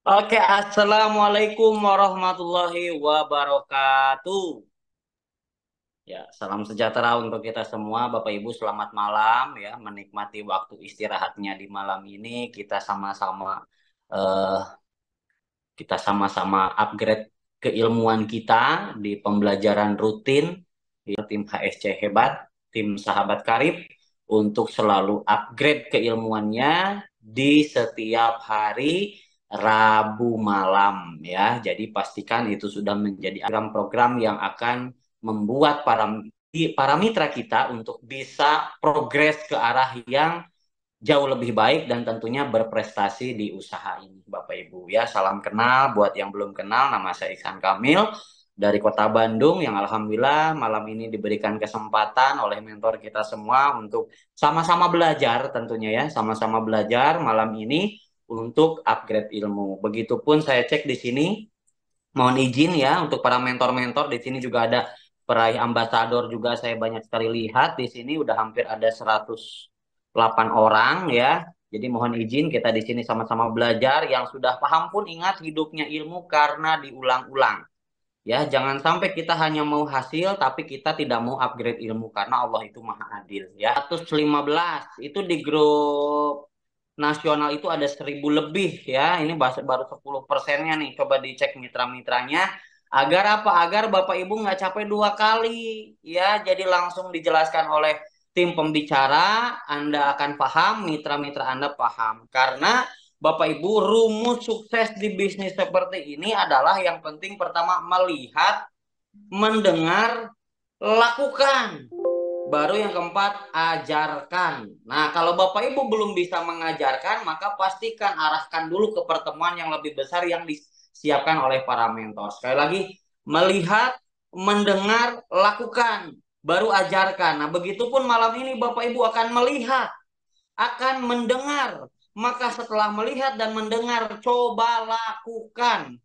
Oke, assalamualaikum warahmatullahi wabarakatuh. Ya, salam sejahtera untuk kita semua, Bapak Ibu. Selamat malam ya, menikmati waktu istirahatnya di malam ini. Eh, kita sama-sama upgrade keilmuan kita di pembelajaran rutin. Tim HSC hebat, tim sahabat karib untuk selalu upgrade keilmuannya di setiap hari Rabu malam ya. Jadi pastikan itu sudah menjadi program-program yang akan membuat para mitra kita untuk bisa progres ke arah yang jauh lebih baik dan tentunya berprestasi di usaha ini Bapak Ibu ya. Salam kenal buat yang belum kenal, nama saya Iksan Kamil dari Kota Bandung yang alhamdulillah malam ini diberikan kesempatan oleh mentor kita semua untuk sama-sama belajar tentunya ya, sama-sama belajar malam ini untuk upgrade ilmu. Begitupun saya cek di sini, mohon izin ya untuk para mentor-mentor di sini juga ada peraih ambasador juga saya banyak sekali lihat di sini udah hampir ada 108 orang ya. Jadi mohon izin kita di sini sama-sama belajar yang sudah paham pun ingat hidupnya ilmu karena diulang-ulang. Ya, jangan sampai kita hanya mau hasil tapi kita tidak mau upgrade ilmu karena Allah itu Maha Adil ya. 115 itu di grup nasional itu ada 1.000 lebih ya. Ini baru 10%-nya nih. Coba dicek mitra-mitranya. Agar apa? Agar Bapak Ibu nggak capek dua kali ya. Jadi langsung dijelaskan oleh tim pembicara, Anda akan paham, mitra-mitra Anda paham. Karena Bapak Ibu, rumus sukses di bisnis seperti ini adalah yang penting pertama melihat, mendengar, lakukan. Baru yang keempat, ajarkan. Nah, kalau Bapak Ibu belum bisa mengajarkan, maka pastikan arahkan dulu ke pertemuan yang lebih besar yang disiapkan oleh para mentor. Sekali lagi, melihat, mendengar, lakukan. Baru ajarkan. Nah, begitupun malam ini Bapak Ibu akan melihat, akan mendengar. Maka setelah melihat dan mendengar, coba lakukan.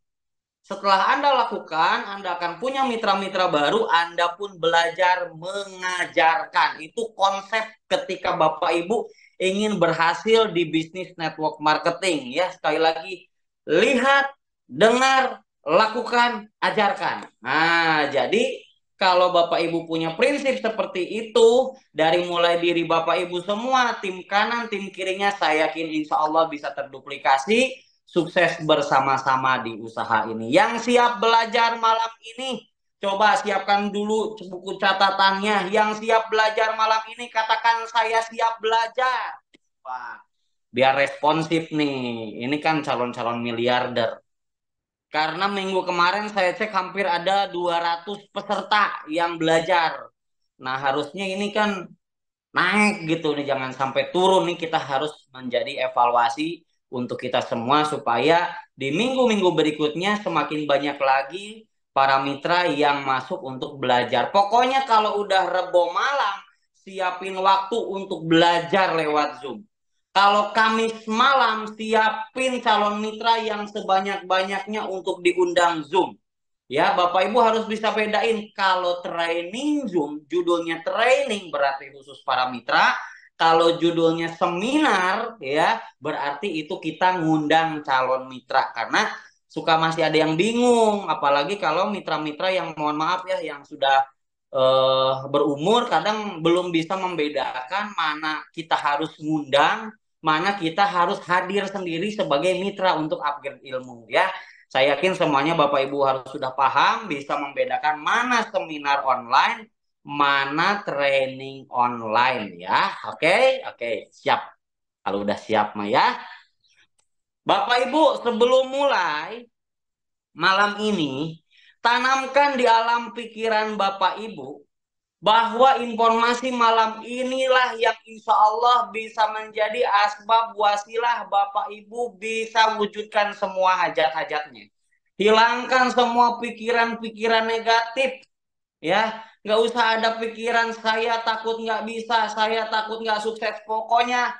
Setelah Anda lakukan, Anda akan punya mitra-mitra baru, Anda pun belajar mengajarkan. Itu konsep ketika Bapak Ibu ingin berhasil di bisnis network marketing. Ya, sekali lagi, lihat, dengar, lakukan, ajarkan. Nah, jadi kalau Bapak Ibu punya prinsip seperti itu, dari mulai diri Bapak Ibu semua, tim kanan, tim kirinya, saya yakin insya Allah bisa terduplikasi, sukses bersama-sama di usaha ini. Yang siap belajar malam ini, coba siapkan dulu buku catatannya. Yang siap belajar malam ini, katakan saya siap belajar. Wah, biar responsif nih. Ini kan calon-calon miliarder. Karena minggu kemarin saya cek hampir ada 200 peserta yang belajar. Nah, harusnya ini kan naik gitu nih, jangan sampai turun nih. Kita harus menjadi evaluasi untuk kita semua supaya di minggu-minggu berikutnya semakin banyak lagi para mitra yang masuk untuk belajar. Pokoknya kalau udah rebo malam, siapin waktu untuk belajar lewat Zoom. Kalau Kamis malam, siapin calon mitra yang sebanyak-banyaknya untuk diundang Zoom. Ya, Bapak Ibu harus bisa bedain kalau training Zoom, judulnya training berarti khusus para mitra. Kalau judulnya seminar, ya, berarti itu kita ngundang calon mitra. Karena suka masih ada yang bingung, apalagi kalau mitra-mitra yang mohon maaf ya, yang sudah berumur, kadang belum bisa membedakan mana kita harus ngundang, mana kita harus hadir sendiri sebagai mitra untuk upgrade ilmu, ya. Saya yakin semuanya Bapak Ibu harus sudah paham, bisa membedakan mana seminar online, mana training online ya. Oke, oke, siap. Kalau udah siap mah ya. Bapak Ibu, sebelum mulai malam ini, tanamkan di alam pikiran Bapak Ibu bahwa informasi malam inilah yang insya Allah bisa menjadi asbab wasilah Bapak Ibu bisa wujudkan semua hajat-hajatnya. Hilangkan semua pikiran-pikiran negatif ya. Nggak usah ada pikiran saya takut nggak bisa, saya takut nggak sukses. Pokoknya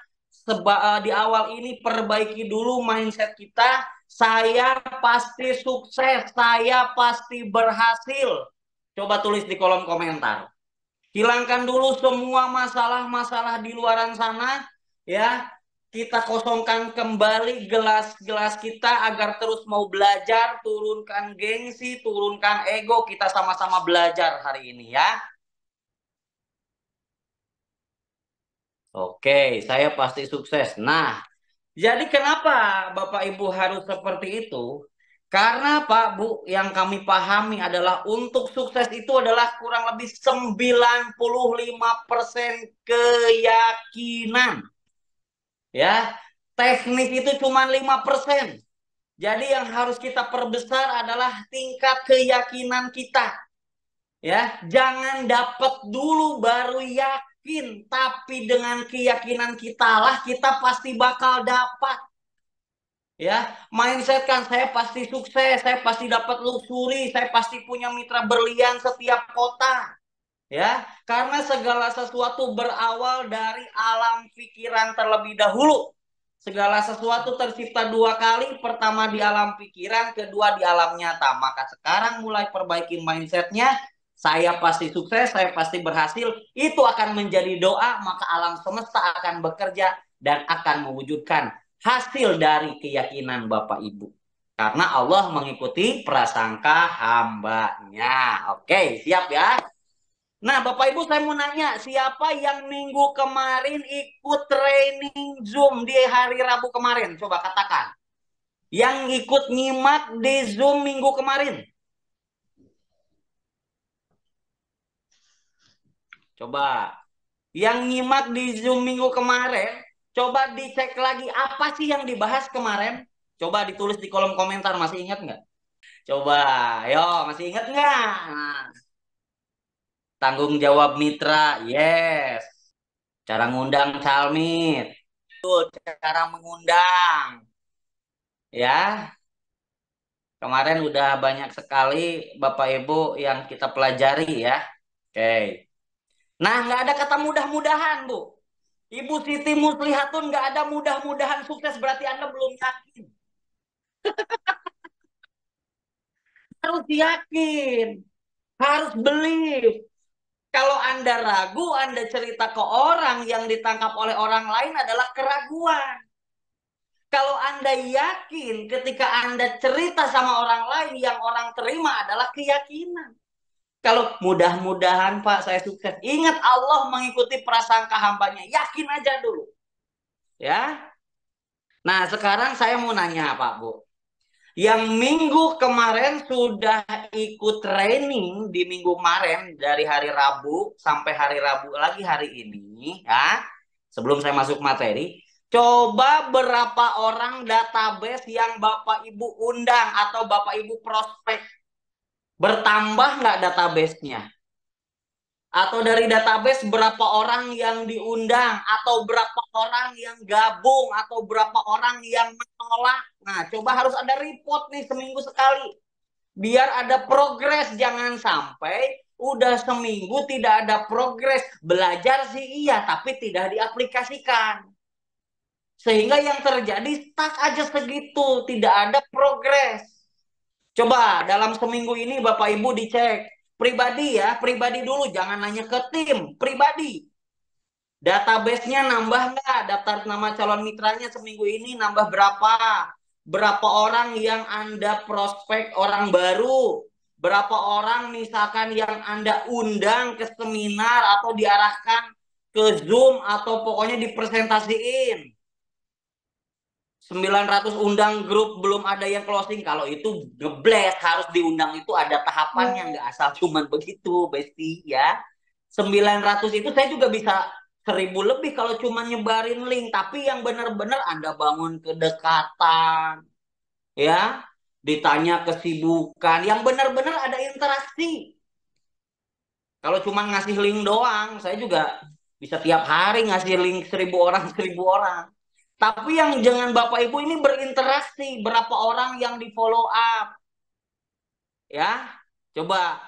di awal ini perbaiki dulu mindset kita. Saya pasti sukses, saya pasti berhasil. Coba tulis di kolom komentar. Hilangkan dulu semua masalah-masalah di luaran sana ya. Kita kosongkan kembali gelas-gelas kita agar terus mau belajar, turunkan gengsi, turunkan ego, kita sama-sama belajar hari ini ya. Oke, saya pasti sukses. Nah, jadi kenapa Bapak Ibu harus seperti itu? Karena Pak Bu, yang kami pahami adalah untuk sukses itu adalah kurang lebih 95% keyakinan. Ya, teknik itu cuma 5%. Jadi yang harus kita perbesar adalah tingkat keyakinan kita. Ya, jangan dapat dulu baru yakin, tapi dengan keyakinan kita lah kita pasti bakal dapat. Ya, mindset kan saya pasti sukses, saya pasti dapat luxury, saya pasti punya mitra berlian setiap kota. Ya, karena segala sesuatu berawal dari alam pikiran terlebih dahulu. Segala sesuatu tercipta dua kali, pertama di alam pikiran, kedua di alam nyata. Maka sekarang mulai perbaiki mindsetnya, saya pasti sukses, saya pasti berhasil. Itu akan menjadi doa, maka alam semesta akan bekerja dan akan mewujudkan hasil dari keyakinan Bapak Ibu. Karena Allah mengikuti prasangka hambanya. Oke, siap ya? Nah, Bapak Ibu saya mau nanya, siapa yang minggu kemarin ikut training Zoom di hari Rabu kemarin? Coba katakan. Yang ikut nyimak di Zoom minggu kemarin. Coba. Yang nyimak di Zoom minggu kemarin, coba dicek lagi apa sih yang dibahas kemarin? Coba ditulis di kolom komentar, masih ingat nggak? Coba, yo, masih ingat nggak? Nah, tanggung jawab mitra, yes. Cara ngundang calmit, cara mengundang. Ya, kemarin udah banyak sekali Bapak Ibu yang kita pelajari ya. Oke. Nah, nggak ada kata mudah-mudahan, Bu. Ibu Siti Muslihatun nggak ada mudah-mudahan sukses, berarti Anda belum yakin. Harus yakin, harus believe. Kalau Anda ragu, Anda cerita ke orang yang ditangkap oleh orang lain adalah keraguan. Kalau Anda yakin ketika Anda cerita sama orang lain, yang orang terima adalah keyakinan. Kalau mudah-mudahan Pak saya sukses. Ingat Allah mengikuti prasangka hambanya. Yakin aja dulu. Ya. Nah sekarang saya mau nanya Pak Bu. Yang minggu kemarin sudah ikut training di minggu kemarin. Dari hari Rabu sampai hari Rabu lagi hari ini. Ya. Sebelum saya masuk materi. Coba berapa orang database yang Bapak Ibu undang atau Bapak Ibu prospek. Bertambah nggak databasenya? Atau dari database berapa orang yang diundang, atau berapa orang yang gabung, atau berapa orang yang menolak. Nah, coba harus ada report nih seminggu sekali. Biar ada progres, jangan sampai udah seminggu tidak ada progres. Belajar sih iya, tapi tidak diaplikasikan. Sehingga yang terjadi stuck aja segitu, tidak ada progres. Coba dalam seminggu ini Bapak Ibu dicek pribadi ya, pribadi dulu, jangan nanya ke tim, pribadi. Database-nya nambah nggak? Daftar nama calon mitranya seminggu ini nambah berapa? Berapa orang yang Anda prospek orang baru? Berapa orang misalkan yang Anda undang ke seminar atau diarahkan ke Zoom atau pokoknya dipresentasiin? 900 undang grup belum ada yang closing. Kalau itu geblek, harus diundang itu ada tahapannya, nggak asal cuman begitu Besti ya. 900 itu saya juga bisa 1000 lebih kalau cuma nyebarin link, tapi yang benar-benar Anda bangun kedekatan ya, ditanya kesibukan, yang benar-benar ada interaksi. Kalau cuma ngasih link doang, saya juga bisa tiap hari ngasih link 1000 orang 1000 orang. Tapi yang jangan Bapak Ibu ini berinteraksi, berapa orang yang di follow up ya. Coba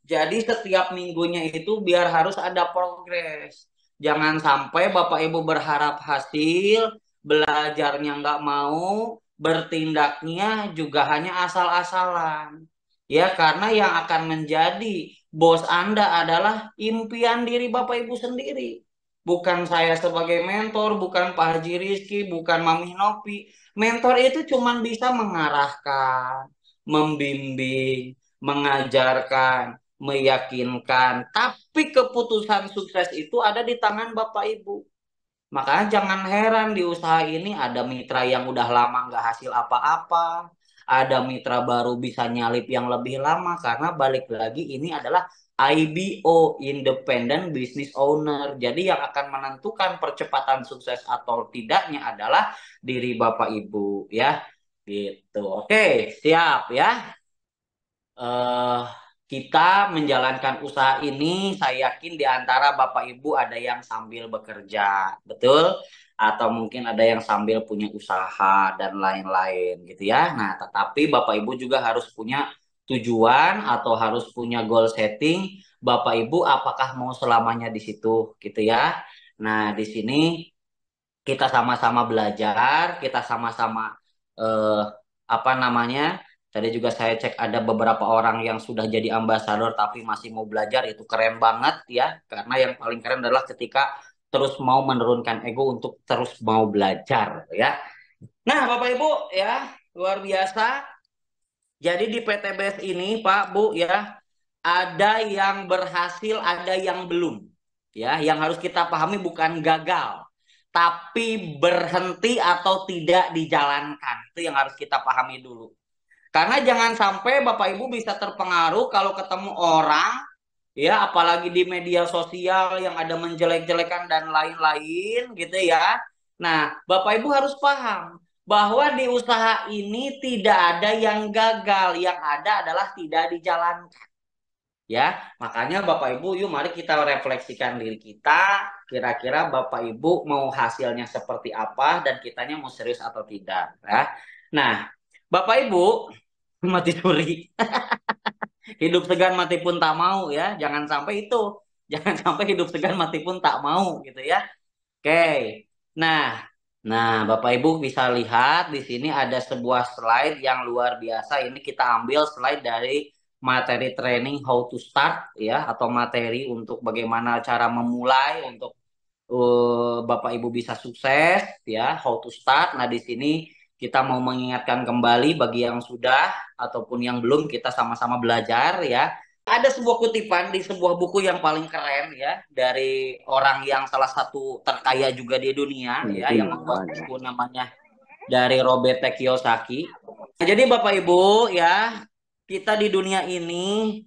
jadi setiap minggunya itu biar harus ada progres. Jangan sampai Bapak Ibu berharap hasil, belajarnya nggak mau, bertindaknya juga hanya asal-asalan. Ya, karena yang akan menjadi bos Anda adalah impian diri Bapak Ibu sendiri. bukan saya sebagai mentor, bukan Pak Haji Rizky, bukan Mami Nopi. Mentor itu cuma bisa mengarahkan, membimbing, mengajarkan, meyakinkan. Tapi keputusan sukses itu ada di tangan Bapak Ibu. Makanya jangan heran di usaha ini ada mitra yang udah lama nggak hasil apa-apa. Ada mitra baru bisa nyalip yang lebih lama karena balik lagi ini adalah IBO, Independent Business Owner. Jadi yang akan menentukan percepatan sukses atau tidaknya adalah diri Bapak Ibu ya. Gitu. Oke, siap ya. eh Kita menjalankan usaha ini, saya yakin di antara Bapak Ibu ada yang sambil bekerja, betul? Atau mungkin ada yang sambil punya usaha dan lain-lain gitu ya. Nah, tetapi Bapak Ibu juga harus punya tujuan atau harus punya goal setting. Bapak Ibu apakah mau selamanya di situ gitu ya. Nah, di sini kita sama-sama belajar, kita sama-sama eh, apa namanya? Tadi juga saya cek ada beberapa orang yang sudah jadi ambasador tapi masih mau belajar, itu keren banget ya. Karena yang paling keren adalah ketika terus mau menurunkan ego untuk terus mau belajar ya. Nah, Bapak Ibu ya, luar biasa. Jadi di PTBS ini Pak Bu ya, ada yang berhasil, ada yang belum. Ya, yang harus kita pahami bukan gagal, tapi berhenti atau tidak dijalankan. Itu yang harus kita pahami dulu. Karena jangan sampai Bapak Ibu bisa terpengaruh kalau ketemu orang, ya, apalagi di media sosial yang ada menjelek-jelekan dan lain-lain gitu ya. Nah, Bapak Ibu harus paham bahwa di usaha ini tidak ada yang gagal, yang ada adalah tidak dijalankan. Ya, makanya Bapak Ibu, yuk mari kita refleksikan diri kita. Kira-kira Bapak Ibu mau hasilnya seperti apa dan kitanya mau serius atau tidak. Ya. Nah, Bapak Ibu, mati suri. Hidup segan mati pun tak mau ya. Jangan sampai itu. Jangan sampai hidup segan mati pun tak mau gitu ya. Oke. Nah, Bapak Ibu bisa lihat di sini ada sebuah slide yang luar biasa. Ini kita ambil slide dari materi training how to start ya, atau materi untuk bagaimana cara memulai untuk Bapak Ibu bisa sukses ya, how to start. Nah, di sini kita mau mengingatkan kembali bagi yang sudah ataupun yang belum, kita sama-sama belajar ya. Ada sebuah kutipan di sebuah buku yang paling keren ya, dari orang yang salah satu terkaya juga di dunia ya, yang membuat buku namanya dari Robert T. Kiyosaki. Nah, jadi Bapak Ibu ya, kita di dunia ini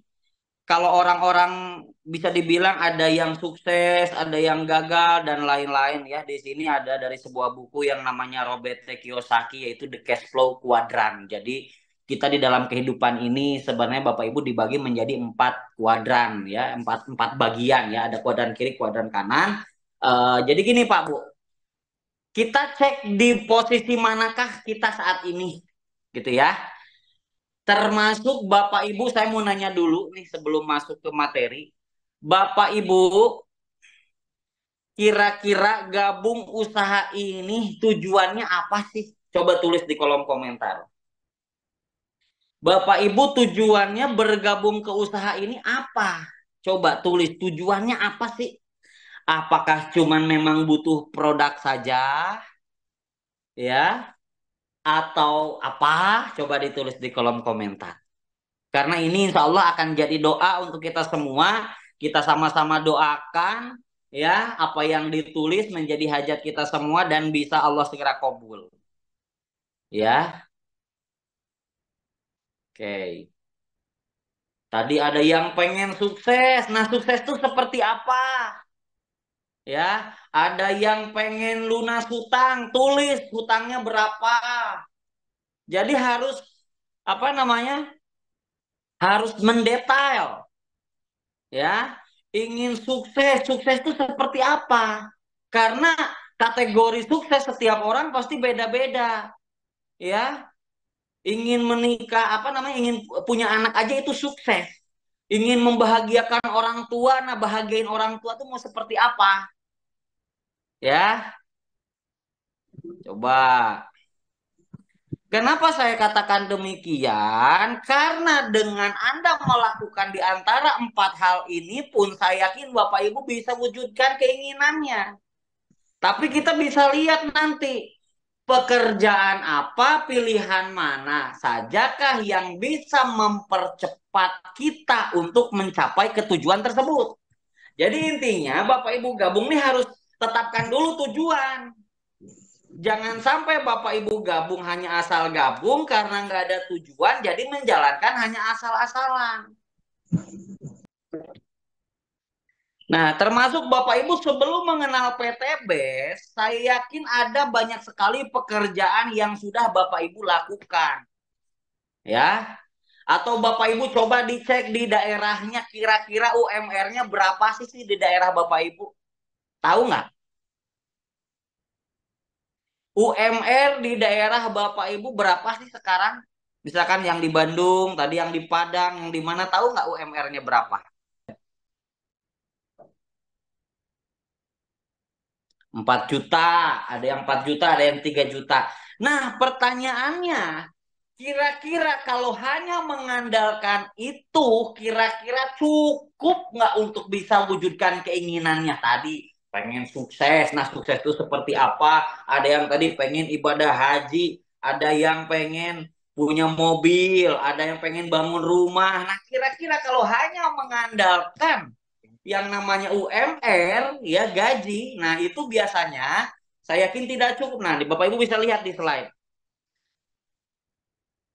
kalau orang-orang bisa dibilang ada yang sukses, ada yang gagal dan lain-lain ya. Di sini ada dari sebuah buku yang namanya Robert T. Kiyosaki, yaitu The Cash Flow Quadrant. Jadi kita di dalam kehidupan ini sebenarnya Bapak Ibu dibagi menjadi 4 kuadran ya, empat bagian ya. Ada kuadran kiri, kuadran kanan. Jadi gini Pak Bu, kita cek di posisi manakah kita saat ini, gitu ya. Termasuk Bapak Ibu, saya mau nanya dulu nih sebelum masuk ke materi. Bapak Ibu, kira-kira gabung usaha ini tujuannya apa sih? Coba tulis di kolom komentar. Bapak Ibu, tujuannya bergabung ke usaha ini apa? Coba tulis tujuannya apa sih? Apakah cuman memang butuh produk saja? Ya, atau apa? Coba ditulis di kolom komentar. Karena ini insya Allah akan jadi doa untuk kita semua. Kita sama-sama doakan ya, apa yang ditulis menjadi hajat kita semua dan bisa Allah segera kabul. Ya, oke. Tadi ada yang pengen sukses. Nah, sukses itu seperti apa? Ya, ada yang pengen lunas hutang, tulis hutangnya berapa. Jadi harus apa namanya? Harus mendetail. Ya, ingin sukses, sukses itu seperti apa? Karena kategori sukses setiap orang pasti beda-beda, ya. Ingin menikah, apa namanya, ingin punya anak aja itu sukses. Ingin membahagiakan orang tua, nah bahagiain orang tua tuh mau seperti apa? Ya, coba. Kenapa saya katakan demikian? Karena dengan Anda melakukan di antara empat hal ini pun saya yakin Bapak Ibu bisa wujudkan keinginannya. Tapi kita bisa lihat nanti pekerjaan apa, pilihan mana sajakah yang bisa mempercepat kita untuk mencapai ketujuan tersebut. Jadi intinya Bapak Ibu gabung nih harus tetapkan dulu tujuan. Jangan sampai Bapak Ibu gabung hanya asal gabung karena nggak ada tujuan, jadi menjalankan hanya asal-asalan. Nah, termasuk Bapak Ibu sebelum mengenal PTB, saya yakin ada banyak sekali pekerjaan yang sudah Bapak Ibu lakukan. Ya, atau Bapak Ibu coba dicek di daerahnya kira-kira UMR-nya berapa sih di daerah Bapak Ibu? Tahu nggak? UMR di daerah Bapak Ibu berapa sih sekarang? Misalkan yang di Bandung, tadi yang di Padang, yang di mana tahu nggak UMR-nya berapa? 4 juta, ada yang 4 juta, ada yang 3 juta. Nah, pertanyaannya, kira-kira kalau hanya mengandalkan itu, kira-kira cukup nggak untuk bisa wujudkan keinginannya tadi? Pengen sukses, nah sukses itu seperti apa? Ada yang tadi pengen ibadah haji, ada yang pengen punya mobil, ada yang pengen bangun rumah. Nah, kira-kira kalau hanya mengandalkan yang namanya UMR, ya gaji, nah itu biasanya saya yakin tidak cukup. Nah, di Bapak Ibu bisa lihat di slide.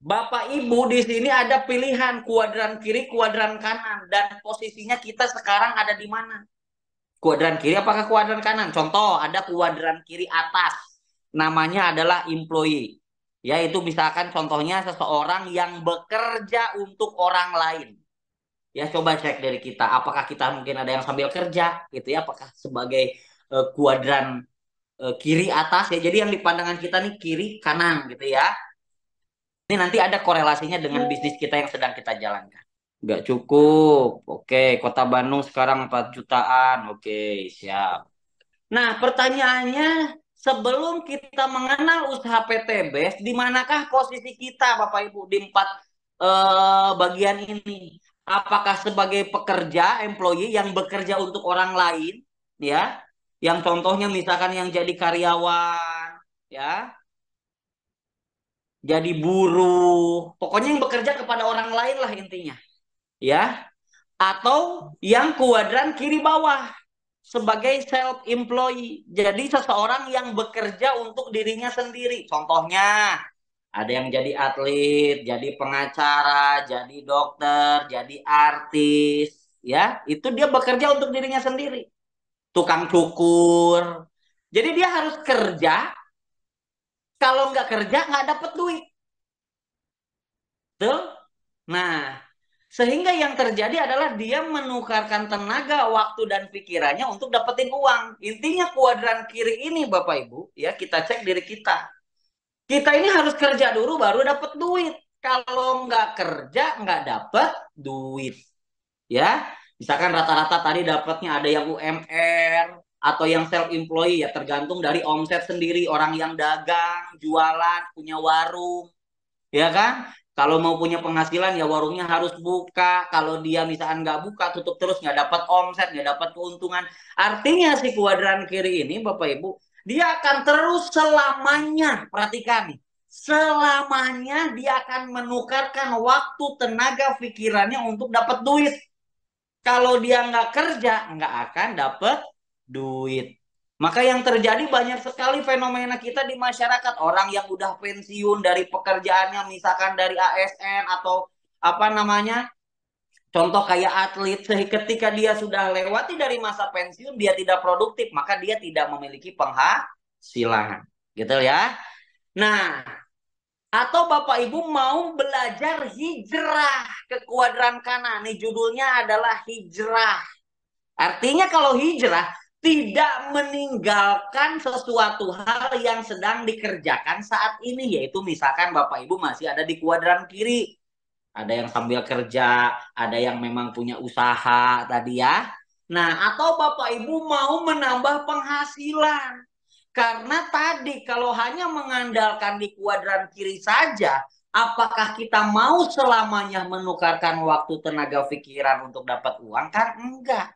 Bapak Ibu di sini ada pilihan kuadran kiri, kuadran kanan, dan posisinya kita sekarang ada di mana? Kuadran kiri apakah kuadran kanan? Contoh, ada kuadran kiri atas. Namanya adalah employee. Ya, itu misalkan contohnya seseorang yang bekerja untuk orang lain. Ya, coba cek dari kita. Apakah kita mungkin ada yang sambil kerja gitu ya? Apakah sebagai kuadran kiri atas ya. Jadi yang di pandangan kita nih kiri kanan gitu ya. Ini nanti ada korelasinya dengan bisnis kita yang sedang kita jalankan. Nggak cukup. Oke, Kota Bandung sekarang 4 jutaan. Oke, siap. Nah, pertanyaannya, sebelum kita mengenal usaha PTB, di manakah posisi kita, Bapak Ibu, di empat bagian ini? Apakah sebagai pekerja, employee yang bekerja untuk orang lain, ya, yang contohnya misalkan yang jadi karyawan, ya, jadi buruh, pokoknya yang bekerja kepada orang lain lah intinya, ya, atau yang kuadran kiri bawah sebagai self employee. Jadi seseorang yang bekerja untuk dirinya sendiri. Contohnya ada yang jadi atlet, jadi pengacara, jadi dokter, jadi artis, ya. Itu dia bekerja untuk dirinya sendiri. Tukang cukur. Jadi dia harus kerja, kalau nggak kerja nggak dapet duit. Betul? Nah, sehingga yang terjadi adalah dia menukarkan tenaga, waktu, dan pikirannya untuk dapetin uang. Intinya kuadran kiri ini Bapak Ibu, ya kita cek diri kita. Kita ini harus kerja dulu baru dapet duit. Kalau nggak kerja, nggak dapet duit. Ya, misalkan rata-rata tadi dapatnya ada yang UMR atau yang self employee ya tergantung dari omset sendiri orang yang dagang, jualan, punya warung ya kan? Kalau mau punya penghasilan ya warungnya harus buka. Kalau dia misalkan nggak buka, tutup terus nggak dapat omset, nggak dapat keuntungan. Artinya si kuadran kiri ini, Bapak Ibu, dia akan terus selamanya. Perhatikan nih, selamanya dia akan menukarkan waktu, tenaga, pikirannya untuk dapat duit. Kalau dia nggak kerja, nggak akan dapat duit. Maka yang terjadi banyak sekali fenomena kita di masyarakat. Orang yang udah pensiun dari pekerjaannya, misalkan dari ASN atau apa namanya, contoh kayak atlet, ketika dia sudah lewati dari masa pensiun, dia tidak produktif, maka dia tidak memiliki penghasilan. Gitu ya. Nah, atau Bapak Ibu mau belajar hijrah ke kuadran kanan. Nih judulnya adalah hijrah. Artinya kalau hijrah tidak meninggalkan sesuatu hal yang sedang dikerjakan saat ini. Yaitu misalkan Bapak Ibu masih ada di kuadran kiri. Ada yang sambil kerja, ada yang memang punya usaha tadi ya. Nah, atau Bapak Ibu mau menambah penghasilan. Karena tadi kalau hanya mengandalkan di kuadran kiri saja, apakah kita mau selamanya menukarkan waktu, tenaga, pikiran untuk dapat uang? Kan enggak.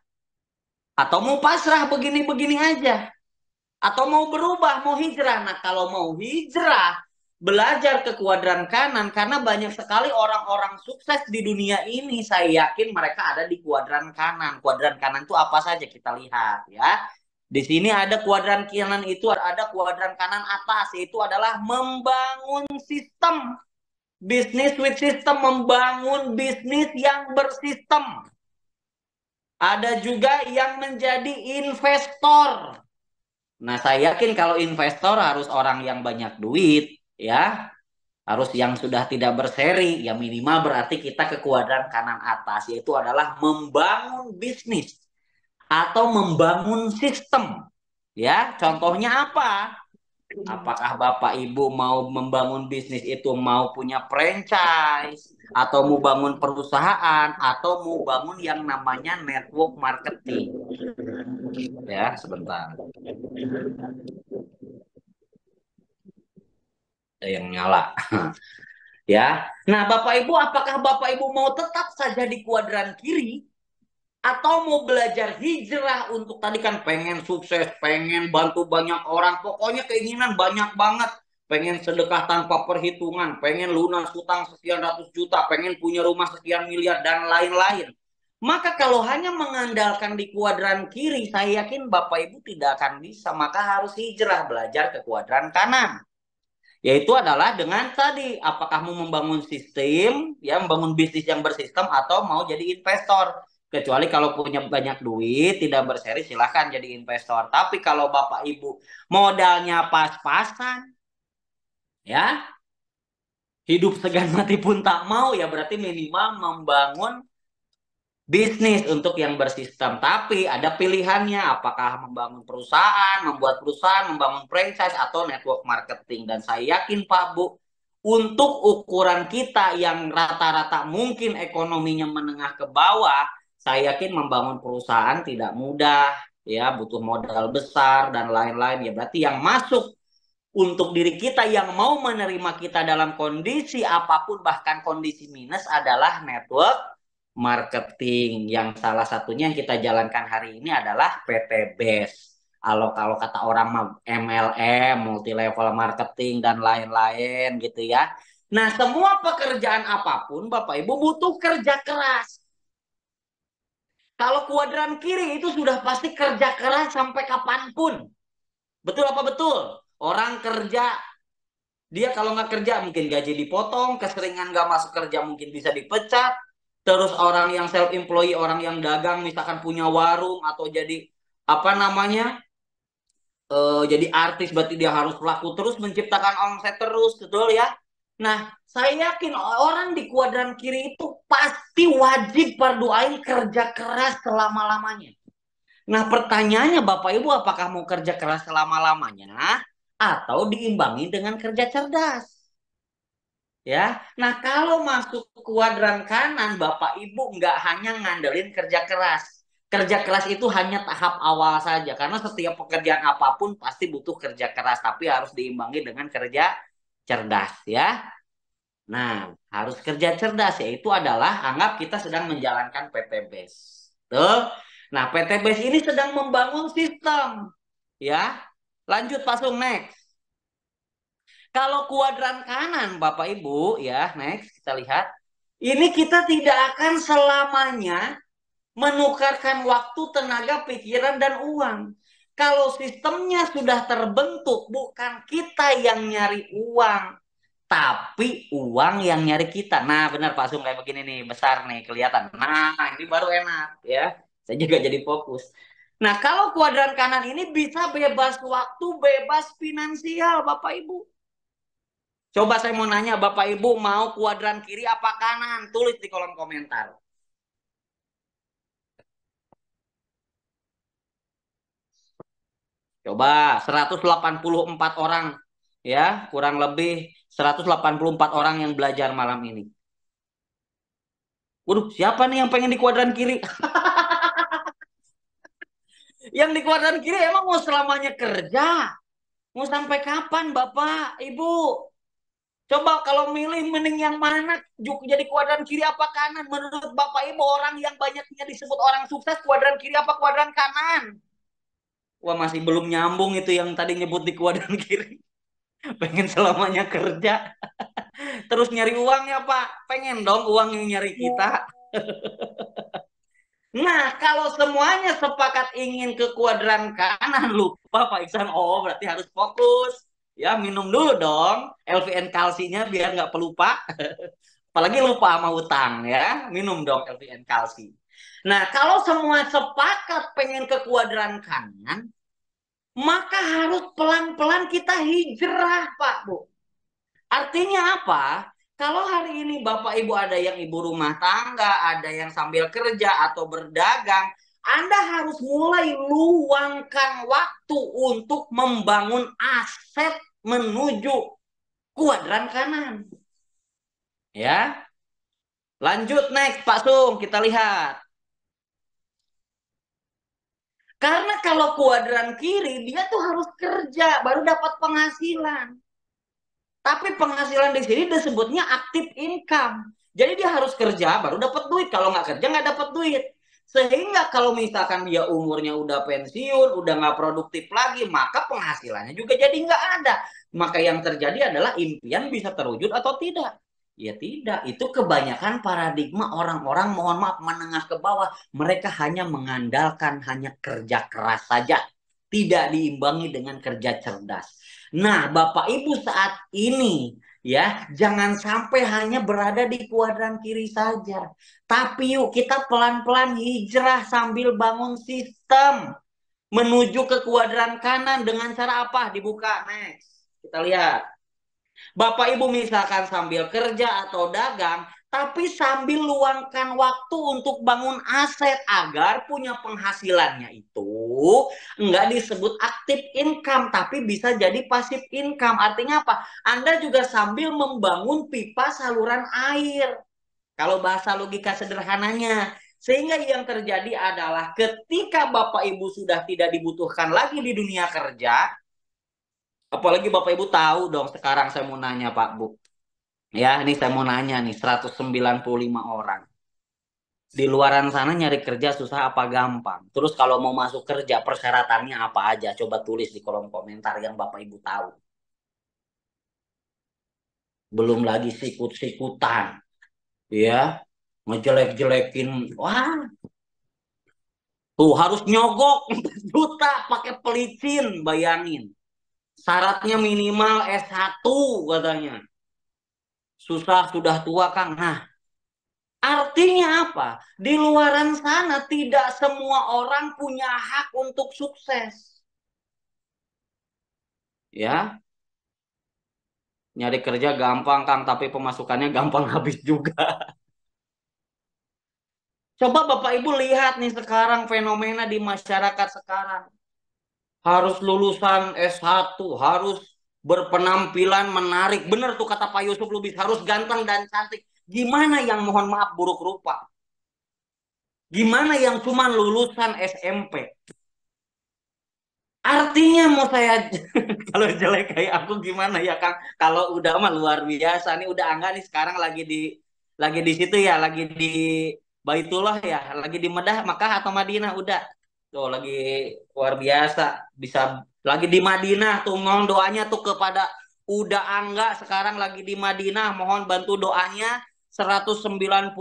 Atau mau pasrah begini-begini aja. Atau mau berubah, mau hijrah. Nah, kalau mau hijrah, belajar ke kuadran kanan, karena banyak sekali orang-orang sukses di dunia ini, saya yakin mereka ada di kuadran kanan. Kuadran kanan itu apa saja kita lihat ya. Di sini ada kuadran kanan, itu ada kuadran kanan atas, yaitu adalah membangun sistem. Bisnis with system, membangun bisnis yang bersistem. Ada juga yang menjadi investor. Nah, saya yakin kalau investor harus orang yang banyak duit, ya. Harus yang sudah tidak berseri, ya minimal berarti kita ke kuadran kanan atas, yaitu adalah membangun bisnis atau membangun sistem. Ya, contohnya apa? Apakah Bapak Ibu mau membangun bisnis itu mau punya franchise, atau mau bangun perusahaan, atau mau bangun yang namanya network marketing? Ya, sebentar. Ada yang nyala. Ya. Nah, Bapak Ibu, apakah Bapak Ibu mau tetap saja di kuadran kiri atau mau belajar hijrah untuk tadi kan pengen sukses, pengen bantu banyak orang, pokoknya keinginan banyak banget. Pengen sedekah tanpa perhitungan, pengen lunas hutang sekian ratus juta, pengen punya rumah sekian miliar dan lain-lain. Maka kalau hanya mengandalkan di kuadran kiri, saya yakin Bapak Ibu tidak akan bisa, maka harus hijrah belajar ke kuadran kanan. Yaitu adalah dengan tadi, apakah mau membangun sistem, ya membangun bisnis yang bersistem atau mau jadi investor. Kecuali kalau punya banyak duit, tidak berseri, silahkan jadi investor. Tapi kalau Bapak Ibu modalnya pas-pasan, ya hidup segan mati pun tak mau, ya berarti minimal membangun bisnis untuk yang bersistem. Tapi ada pilihannya, apakah membangun perusahaan, membuat perusahaan, membangun franchise, atau network marketing. Dan saya yakin Pak Bu, untuk ukuran kita yang rata-rata mungkin ekonominya menengah ke bawah, saya yakin membangun perusahaan tidak mudah, ya butuh modal besar dan lain-lain. Ya berarti yang masuk untuk diri kita yang mau menerima kita dalam kondisi apapun, bahkan kondisi minus, adalah network marketing. Yang salah satunya yang kita jalankan hari ini adalah PT BES. Kalau kata orang MLM, multi level marketing dan lain-lain gitu ya. Nah, semua pekerjaan apapun Bapak Ibu butuh kerja keras. Kalau kuadran kiri itu sudah pasti kerja keras sampai kapanpun. Betul apa betul? Orang kerja, dia kalau nggak kerja mungkin gaji dipotong, keseringan nggak masuk kerja mungkin bisa dipecat. Terus orang yang self employee, orang yang dagang misalkan punya warung atau jadi apa namanya, jadi artis, berarti dia harus laku terus, menciptakan omset terus, betul ya. Nah, saya yakin orang di kuadran kiri itu pasti wajib berdoain kerja keras selama-lamanya. Nah, pertanyaannya Bapak Ibu, apakah mau kerja keras selama-lamanya atau diimbangi dengan kerja cerdas? Ya, nah kalau masuk kuadran kanan, Bapak Ibu nggak hanya ngandelin kerja keras. Kerja keras itu hanya tahap awal saja, karena setiap pekerjaan apapun pasti butuh kerja keras, tapi harus diimbangi dengan kerja cerdas ya. Nah, harus kerja cerdas, yaitu adalah anggap kita sedang menjalankan PT BES. Tuh. Nah, PT BES ini sedang membangun sistem ya. Lanjut Pak Sung, next. Kalau kuadran kanan, Bapak Ibu, ya, next kita lihat. Ini kita tidak akan selamanya menukarkan waktu, tenaga, pikiran, dan uang. Kalau sistemnya sudah terbentuk, bukan kita yang nyari uang, tapi uang yang nyari kita. Nah, benar Pak Sung, kayak begini nih, besar nih, kelihatan. Nah, ini baru enak, ya. Saya juga jadi fokus. Nah, kalau kuadran kanan ini bisa bebas waktu, bebas finansial, Bapak Ibu. Coba saya mau nanya, Bapak Ibu mau kuadran kiri apa kanan? Tulis di kolom komentar. Coba 184 orang ya, kurang lebih 184 orang yang belajar malam ini. Waduh, siapa nih yang pengen di kuadran kiri? Yang di kuadran kiri emang mau selamanya kerja? Mau sampai kapan Bapak, Ibu? Coba kalau milih mending yang mana? Jadi kuadran kiri apa kanan? Menurut Bapak Ibu orang yang banyaknya disebut orang sukses kuadran kiri apa kuadran kanan? Wah masih belum nyambung itu yang tadi nyebut di kuadran kiri. Pengen selamanya kerja. Terus nyari uangnya Pak. Pengen dong uang yang nyari kita. Nah, kalau semuanya sepakat ingin ke kuadran kanan, lupa Pak Iksan. Oh, berarti harus fokus. Ya, minum dulu dong LVN kalsinya biar nggak pelupa. Apalagi lupa sama utang ya. Minum dong LVN kalsi. Nah, kalau semua sepakat pengen ke kuadran kanan, maka harus pelan-pelan kita hijrah, Pak, Bu. Artinya apa? Kalau hari ini Bapak Ibu ada yang ibu rumah tangga, ada yang sambil kerja atau berdagang, Anda harus mulai luangkan waktu untuk membangun aset menuju kuadran kanan. Ya, lanjut next Pak Sung, kita lihat. Karena kalau kuadran kiri, dia tuh harus kerja, baru dapat penghasilan. Tapi penghasilan di sini disebutnya aktif income. Jadi dia harus kerja baru dapat duit. Kalau nggak kerja nggak dapat duit. Sehingga kalau misalkan dia umurnya udah pensiun, udah nggak produktif lagi, maka penghasilannya juga jadi nggak ada. Maka yang terjadi adalah impian bisa terwujud atau tidak. Ya tidak, itu kebanyakan paradigma orang-orang mohon maaf menengah ke bawah. Mereka hanya mengandalkan hanya kerja keras saja. Tidak diimbangi dengan kerja cerdas. Nah, Bapak Ibu saat ini ya, jangan sampai hanya berada di kuadran kiri saja. Tapi yuk kita pelan-pelan hijrah sambil bangun sistem menuju ke kuadran kanan dengan cara apa? Dibuka next. Kita lihat. Bapak Ibu misalkan sambil kerja atau dagang, tapi sambil luangkan waktu untuk bangun aset agar punya penghasilannya itu enggak disebut aktif income, tapi bisa jadi pasif income. Artinya apa? Anda juga sambil membangun pipa saluran air. Kalau bahasa logika sederhananya. Sehingga yang terjadi adalah ketika Bapak Ibu sudah tidak dibutuhkan lagi di dunia kerja, apalagi Bapak Ibu tahu dong sekarang saya mau nanya Pak Bu. Ya, ini saya mau nanya nih, 195 orang. Di luaran sana nyari kerja susah apa gampang? Terus kalau mau masuk kerja, persyaratannya apa aja? Coba tulis di kolom komentar yang Bapak Ibu tahu. Belum lagi sikut-sikutan, ya, ngejelek-jelekin. Wah, tuh harus nyogok 4 juta pakai pelicin, bayangin. Syaratnya minimal S1 katanya. Susah sudah tua, Kang. Nah, artinya apa? Di luaran sana tidak semua orang punya hak untuk sukses. Ya, nyari kerja gampang, Kang, tapi pemasukannya gampang habis juga. Coba Bapak Ibu lihat nih sekarang fenomena di masyarakat sekarang. Harus lulusan S1, harus berpenampilan menarik. Bener tuh kata Pak Yusuf Lubis, harus ganteng dan cantik. Gimana yang mohon maaf buruk rupa? Gimana yang cuma lulusan SMP? Artinya mau saya kalau jelek kayak aku gimana ya Kang? Kalau udah mah luar biasa nih udah enggak nih sekarang lagi di situ ya, lagi di Baitullah ya, lagi di Medah Makkah atau Madinah udah. Tuh lagi luar biasa bisa lagi di Madinah tuh mohon doanya tuh kepada udah enggak sekarang lagi di Madinah mohon bantu doanya 194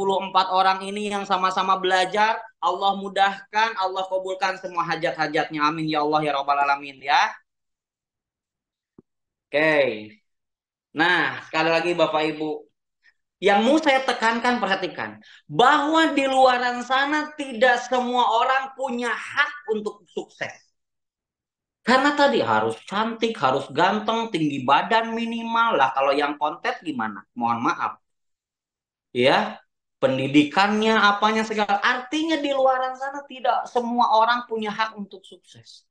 orang ini yang sama-sama belajar Allah mudahkan, Allah kabulkan semua hajat-hajatnya. Amin ya Allah ya Rabbal Alamin ya. Oke. Nah, sekali lagi Bapak Ibu, yang mau saya tekankan perhatikan bahwa di luaran sana tidak semua orang punya hak untuk sukses. Karena tadi harus cantik, harus ganteng, tinggi badan minimal lah. Kalau yang konten gimana? Mohon maaf. Ya, pendidikannya, apanya segala. Artinya di luaran sana tidak semua orang punya hak untuk sukses.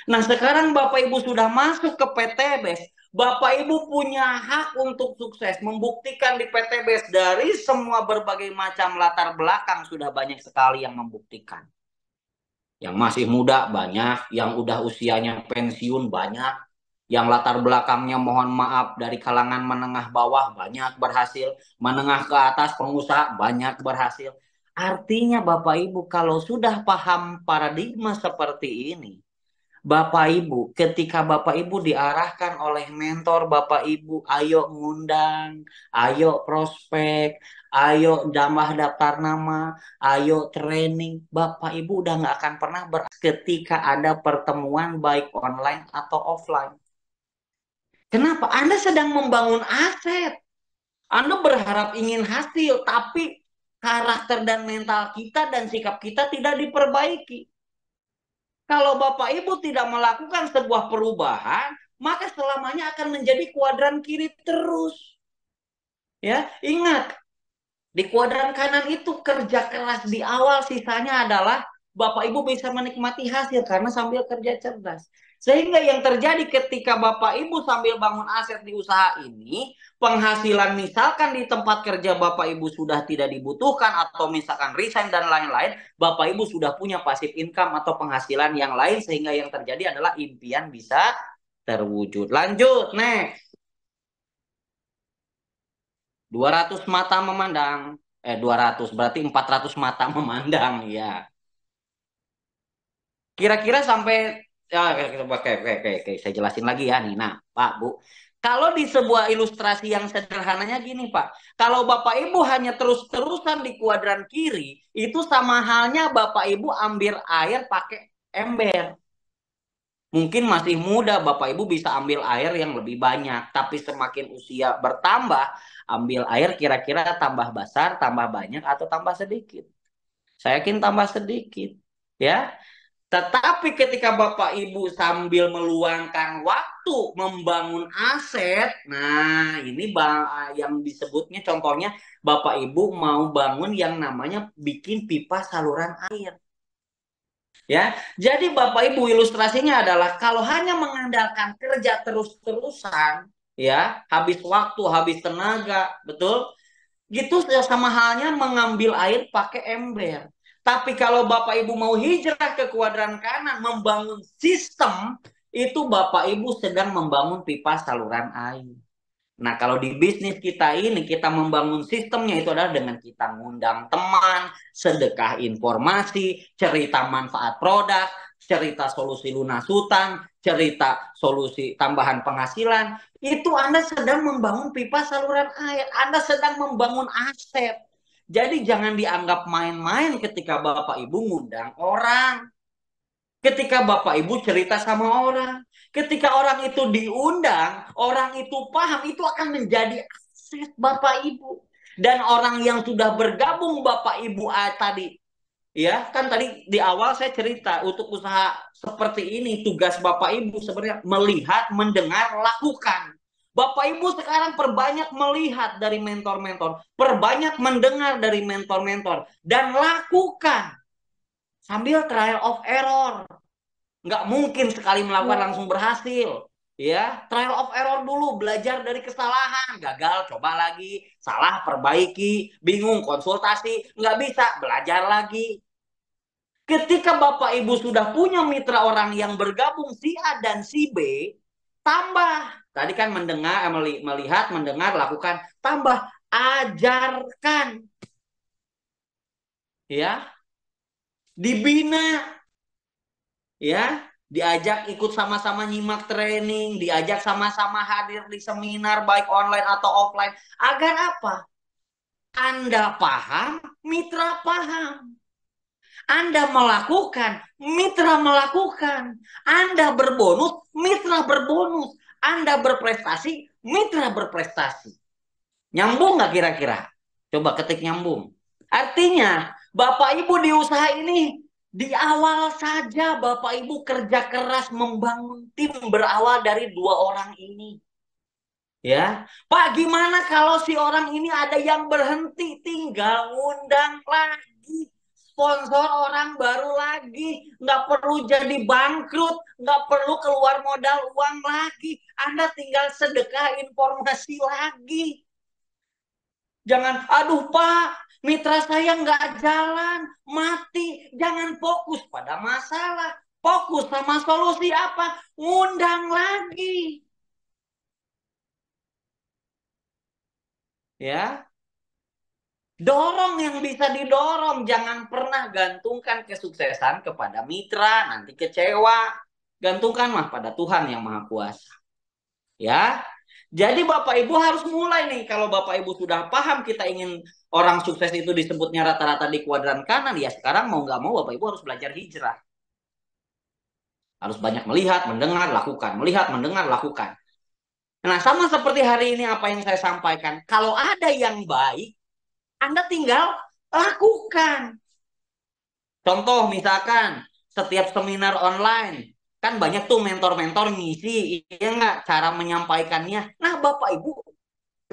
Nah, sekarang Bapak Ibu sudah masuk ke PTBS. Bapak Ibu punya hak untuk sukses. Membuktikan di PTBS dari semua berbagai macam latar belakang sudah banyak sekali yang membuktikan. Yang masih muda banyak, yang udah usianya pensiun banyak. yang latar belakangnya mohon maaf dari kalangan menengah bawah banyak berhasil, menengah ke atas pengusaha banyak berhasil. Artinya Bapak Ibu kalau sudah paham paradigma seperti ini, Bapak Ibu, ketika Bapak Ibu diarahkan oleh mentor Bapak Ibu, ayo ngundang, ayo prospek, ayo tambah daftar nama, ayo training, Bapak Ibu udah nggak akan pernah ketika ada pertemuan baik online atau offline. Kenapa? Anda sedang membangun aset. Anda berharap ingin hasil, tapi karakter dan mental kita dan sikap kita tidak diperbaiki. Kalau Bapak Ibu tidak melakukan sebuah perubahan, maka selamanya akan menjadi kuadran kiri terus. Ya, ingat, di kuadran kanan itu kerja keras di awal, sisanya adalah Bapak Ibu bisa menikmati hasil karena sambil kerja cerdas. Sehingga yang terjadi ketika Bapak Ibu sambil bangun aset di usaha ini, penghasilan misalkan di tempat kerja Bapak Ibu sudah tidak dibutuhkan atau misalkan resign dan lain-lain, Bapak Ibu sudah punya passive income atau penghasilan yang lain sehingga yang terjadi adalah impian bisa terwujud. Lanjut, next. 200 mata memandang. 200 berarti 400 mata memandang ya. Kira-kira sampai ya, oke, saya jelasin lagi ya nih. Nah, Pak, Bu, kalau di sebuah ilustrasi yang sederhananya gini, Pak. Kalau Bapak Ibu hanya terus-terusan di kuadran kiri, itu sama halnya Bapak Ibu ambil air pakai ember. Mungkin masih muda, Bapak Ibu bisa ambil air yang lebih banyak, tapi semakin usia bertambah, ambil air kira-kira tambah besar, tambah banyak atau tambah sedikit. Saya yakin tambah sedikit, ya. Tetapi ketika Bapak Ibu sambil meluangkan waktu membangun aset, nah ini yang disebutnya contohnya Bapak Ibu mau bangun yang namanya bikin pipa saluran air. Ya, jadi Bapak Ibu ilustrasinya adalah kalau hanya mengandalkan kerja terus-terusan, ya, habis waktu, habis tenaga, betul? Gitu sama halnya mengambil air pakai ember. Tapi kalau Bapak Ibu mau hijrah ke kuadran kanan, membangun sistem, itu Bapak Ibu sedang membangun pipa saluran air. Nah, kalau di bisnis kita ini, kita membangun sistemnya itu adalah dengan kita ngundang teman, sedekah informasi, cerita manfaat produk, cerita solusi lunas hutang, cerita solusi tambahan penghasilan. Itu Anda sedang membangun pipa saluran air. Anda sedang membangun aset. Jadi jangan dianggap main-main ketika Bapak Ibu ngundang orang. Ketika Bapak Ibu cerita sama orang, ketika orang itu diundang, orang itu paham, itu akan menjadi aset Bapak Ibu. Dan orang yang sudah bergabung Bapak Ibu tadi, ya kan tadi di awal saya cerita untuk usaha seperti ini, tugas Bapak Ibu sebenarnya melihat, mendengar, lakukan. Bapak Ibu sekarang perbanyak melihat dari mentor-mentor, perbanyak mendengar dari mentor-mentor, dan lakukan sambil trial of error. Nggak mungkin sekali melakukan langsung berhasil. Ya, trial of error dulu, belajar dari kesalahan, gagal, coba lagi, salah, perbaiki, bingung, konsultasi, nggak bisa, belajar lagi. Ketika Bapak Ibu sudah punya mitra orang yang bergabung si A dan si B, tambah. Tadi kan mendengar, melihat, mendengar, lakukan, tambah, ajarkan. Ya, dibina, ya, diajak ikut sama-sama nyimak training, diajak sama-sama hadir di seminar baik online atau offline. Agar apa? Anda paham, mitra paham. Anda melakukan, mitra melakukan. Anda berbonus, mitra berbonus. Anda berprestasi, mitra berprestasi. Nyambung nggak kira-kira? Coba ketik nyambung. Artinya, Bapak Ibu di usaha ini, di awal saja Bapak Ibu kerja keras membangun tim berawal dari dua orang ini. Ya, Pak, gimana kalau si orang ini ada yang berhenti, tinggal ngundang lagi, sponsor orang baru lagi, nggak perlu jadi bangkrut, nggak perlu keluar modal uang lagi, Anda tinggal sedekah informasi lagi. Jangan, aduh Pak, mitra saya nggak jalan, mati. Jangan fokus pada masalah. Fokus sama solusi apa? Undang lagi. Ya, dorong yang bisa didorong. Jangan pernah gantungkan kesuksesan kepada mitra, nanti kecewa. Gantungkan mah pada Tuhan yang Maha Kuasa. Ya. Jadi Bapak Ibu harus mulai nih. Kalau Bapak Ibu sudah paham kita ingin orang sukses itu disebutnya rata-rata di kuadran kanan, ya sekarang mau nggak mau Bapak Ibu harus belajar hijrah. Harus banyak melihat, mendengar, lakukan. Melihat, mendengar, lakukan. Nah, sama seperti hari ini apa yang saya sampaikan. Kalau ada yang baik, Anda tinggal lakukan. Contoh misalkan setiap seminar online, kan banyak tuh mentor-mentor ngisi, iya nggak, cara menyampaikannya. Nah, Bapak Ibu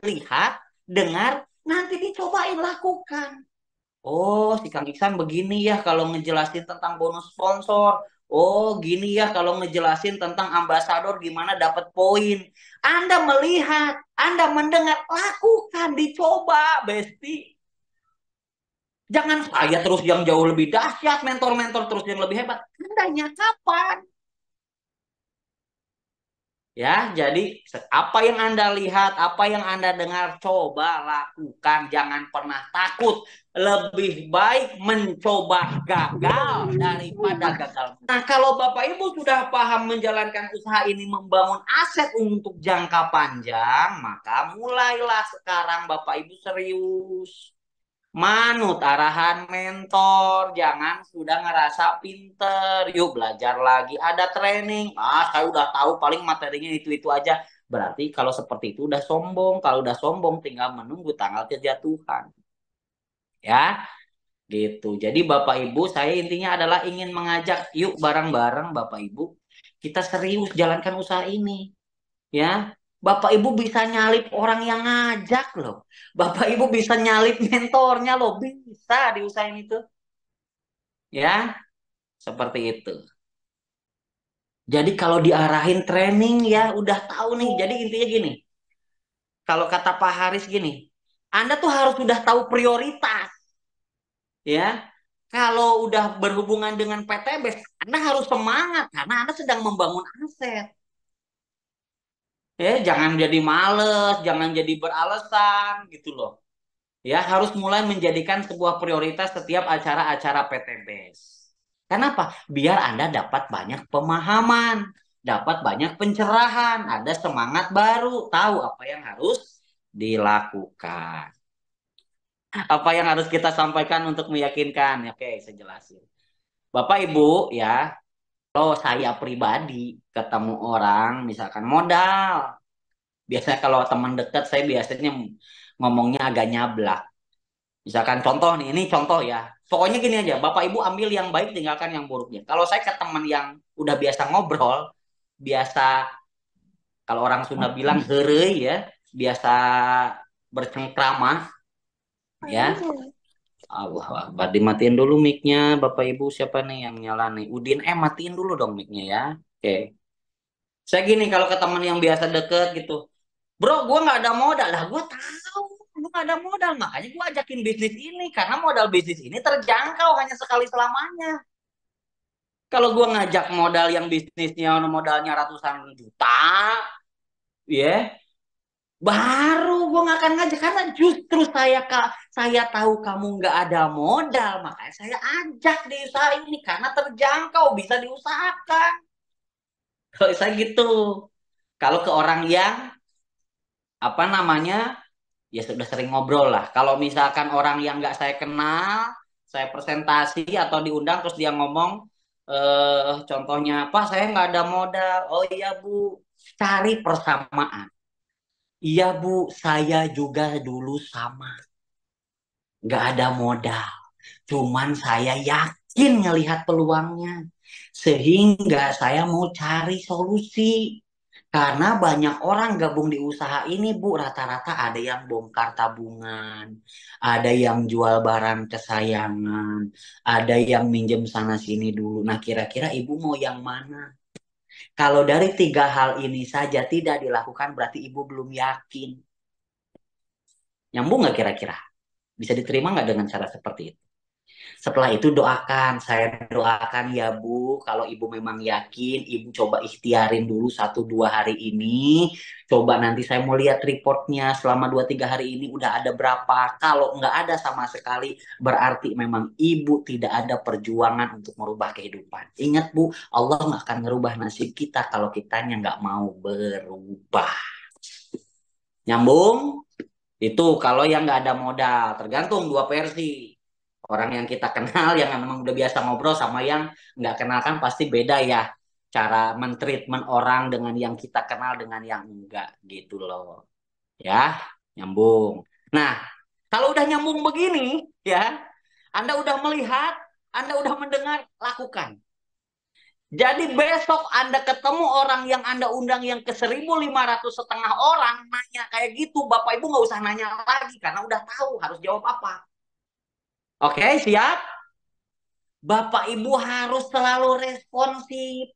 lihat, dengar, nanti dicobain lakukan. Oh, si Kang Iksan begini ya kalau ngejelasin tentang bonus sponsor. Oh, gini ya kalau ngejelasin tentang ambasador gimana dapat poin. Anda melihat, Anda mendengar, lakukan, dicoba, Besti. Jangan saya terus yang jauh lebih dahsyat, mentor-mentor terus yang lebih hebat. Andanya kapan? Ya, jadi apa yang Anda lihat, apa yang Anda dengar, coba lakukan. Jangan pernah takut. Lebih baik mencoba gagal daripada gagal. Nah, kalau Bapak Ibu sudah paham menjalankan usaha ini membangun aset untuk jangka panjang, maka mulailah sekarang Bapak Ibu serius. Manut arahan mentor, jangan sudah ngerasa pinter. Yuk belajar lagi, ada training. Ah, saya udah tahu paling materinya itu aja. Berarti kalau seperti itu udah sombong. Kalau udah sombong tinggal menunggu tanggal kejatuhan. Ya, gitu. Jadi Bapak Ibu, saya intinya adalah ingin mengajak yuk bareng-bareng Bapak Ibu kita serius jalankan usaha ini. Ya, Bapak Ibu bisa nyalip orang yang ngajak loh. Bapak Ibu bisa nyalip mentornya loh, bisa diusahain itu. Ya, seperti itu. Jadi kalau diarahin training ya udah tahu nih. Jadi intinya gini, kalau kata Pak Haris gini, Anda tuh harus sudah tahu prioritas ya. Kalau udah berhubungan dengan PTB, Anda harus semangat karena Anda sedang membangun aset. Ya, jangan jadi males, jangan jadi beralasan gitu loh. Ya, harus mulai menjadikan sebuah prioritas setiap acara-acara PTBS. Kenapa? Biar Anda dapat banyak pemahaman, dapat banyak pencerahan, ada semangat baru, tahu apa yang harus dilakukan. Apa yang harus kita sampaikan untuk meyakinkan? Oke, saya jelasin. Bapak Ibu, ya, kalau saya pribadi ketemu orang, misalkan modal, biasanya kalau teman dekat saya biasanya ngomongnya agak nyablak. Misalkan contoh nih, ini contoh ya. Pokoknya gini aja, Bapak Ibu ambil yang baik, tinggalkan yang buruknya. Kalau saya ke teman yang udah biasa ngobrol, biasa kalau orang Sunda bilang heureuy ya, biasa bercengkrama ya. Allah Akbar, dimatiin dulu mic-nya Bapak Ibu, siapa nih yang nyala nih? Udin, matiin dulu dong mic-nya ya. Oke. Saya gini kalau ke teman yang biasa deket gitu, bro, gue nggak ada modal lah. Gue tahu lu nggak ada modal, makanya gue ajakin bisnis ini karena modal bisnis ini terjangkau hanya sekali selamanya. Kalau gue ngajak modal yang bisnisnya modalnya ratusan juta, ya, baru gue nggak akan ngajak karena justru saya tahu kamu nggak ada modal, makanya saya ajak di usaha ini karena terjangkau bisa diusahakan. Kalau saya gitu, kalau ke orang yang apa namanya ya sudah sering ngobrol lah. Kalau misalkan orang yang nggak saya kenal, saya presentasi atau diundang terus dia ngomong, contohnya, Pak saya nggak ada modal. Oh iya Bu, cari persamaan. Iya Bu, saya juga dulu sama, nggak ada modal. Cuman saya yakin ngelihat peluangnya, sehingga saya mau cari solusi. Karena banyak orang gabung di usaha ini, Bu, rata-rata ada yang bongkar tabungan, ada yang jual barang kesayangan, ada yang minjem sana sini dulu. Nah, kira-kira Ibu mau yang mana? Kalau dari tiga hal ini saja tidak dilakukan, berarti Ibu belum yakin. Nyambung nggak kira-kira? Bisa diterima nggak dengan cara seperti itu? Setelah itu doakan, saya doakan ya Bu, kalau Ibu memang yakin, Ibu coba ikhtiarin dulu 1-2 hari ini. Coba nanti saya mau lihat reportnya selama 2-3 hari ini udah ada berapa. Kalau nggak ada sama sekali, berarti memang Ibu tidak ada perjuangan untuk merubah kehidupan. Ingat Bu, Allah nggak akan ngerubah nasib kita kalau kitanya nggak mau berubah. Nyambung? Itu kalau yang nggak ada modal, tergantung dua versi. Orang yang kita kenal, yang memang udah biasa ngobrol sama yang nggak kenal kan pasti beda ya. Cara mentreatment orang dengan yang kita kenal dengan yang enggak gitu loh. Ya, nyambung. Nah, kalau udah nyambung begini, ya, Anda udah melihat, Anda udah mendengar, lakukan. Jadi besok Anda ketemu orang yang Anda undang yang ke 1.500 setengah orang nanya kayak gitu, Bapak Ibu nggak usah nanya lagi karena udah tahu harus jawab apa. Oke, siap? Bapak Ibu harus selalu responsif.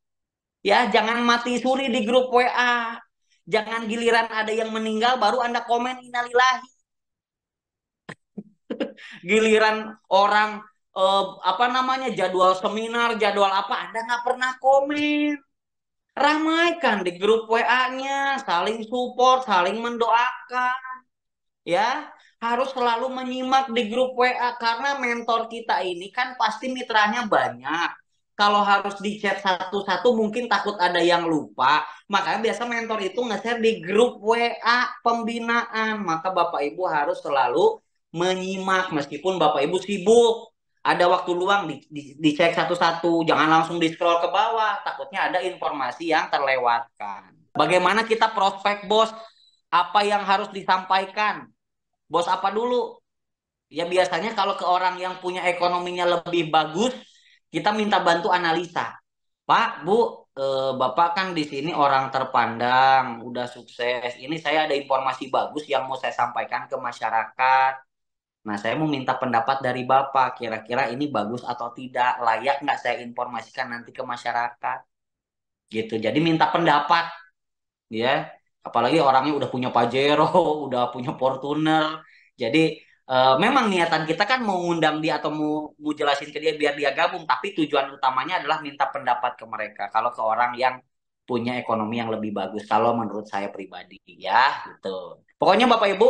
Ya, jangan mati suri di grup WA. Jangan giliran ada yang meninggal baru Anda komen innalillahi. Giliran orang apa namanya jadwal seminar, jadwal apa Anda nggak pernah komen. Ramaikan di grup WA-nya, saling support, saling mendoakan, ya. Harus selalu menyimak di grup WA karena mentor kita ini kan pasti mitranya banyak. Kalau harus di chat satu-satu mungkin takut ada yang lupa. Makanya biasa mentor itu nge-share di grup WA pembinaan. Maka Bapak Ibu harus selalu menyimak meskipun Bapak Ibu sibuk. Ada waktu luang dicek satu-satu, jangan langsung di scroll ke bawah, takutnya ada informasi yang terlewatkan. Bagaimana kita prospek bos? Apa yang harus disampaikan? Bos apa dulu? Ya biasanya kalau ke orang yang punya ekonominya lebih bagus, kita minta bantu analisa. Pak, Bu, Bapak kan di sini orang terpandang, udah sukses. Ini saya ada informasi bagus yang mau saya sampaikan ke masyarakat. Nah, saya mau minta pendapat dari Bapak. Kira-kira ini bagus atau tidak? Layak nggak saya informasikan nanti ke masyarakat? Gitu. Jadi minta pendapat, ya. Apalagi orangnya udah punya Pajero, udah punya Fortuner. Jadi memang niatan kita kan mau ngundang dia atau mau jelasin ke dia biar dia gabung, tapi tujuan utamanya adalah minta pendapat ke mereka. Kalau ke orang yang punya ekonomi yang lebih bagus, kalau menurut saya pribadi, ya, gitu. Pokoknya Bapak Ibu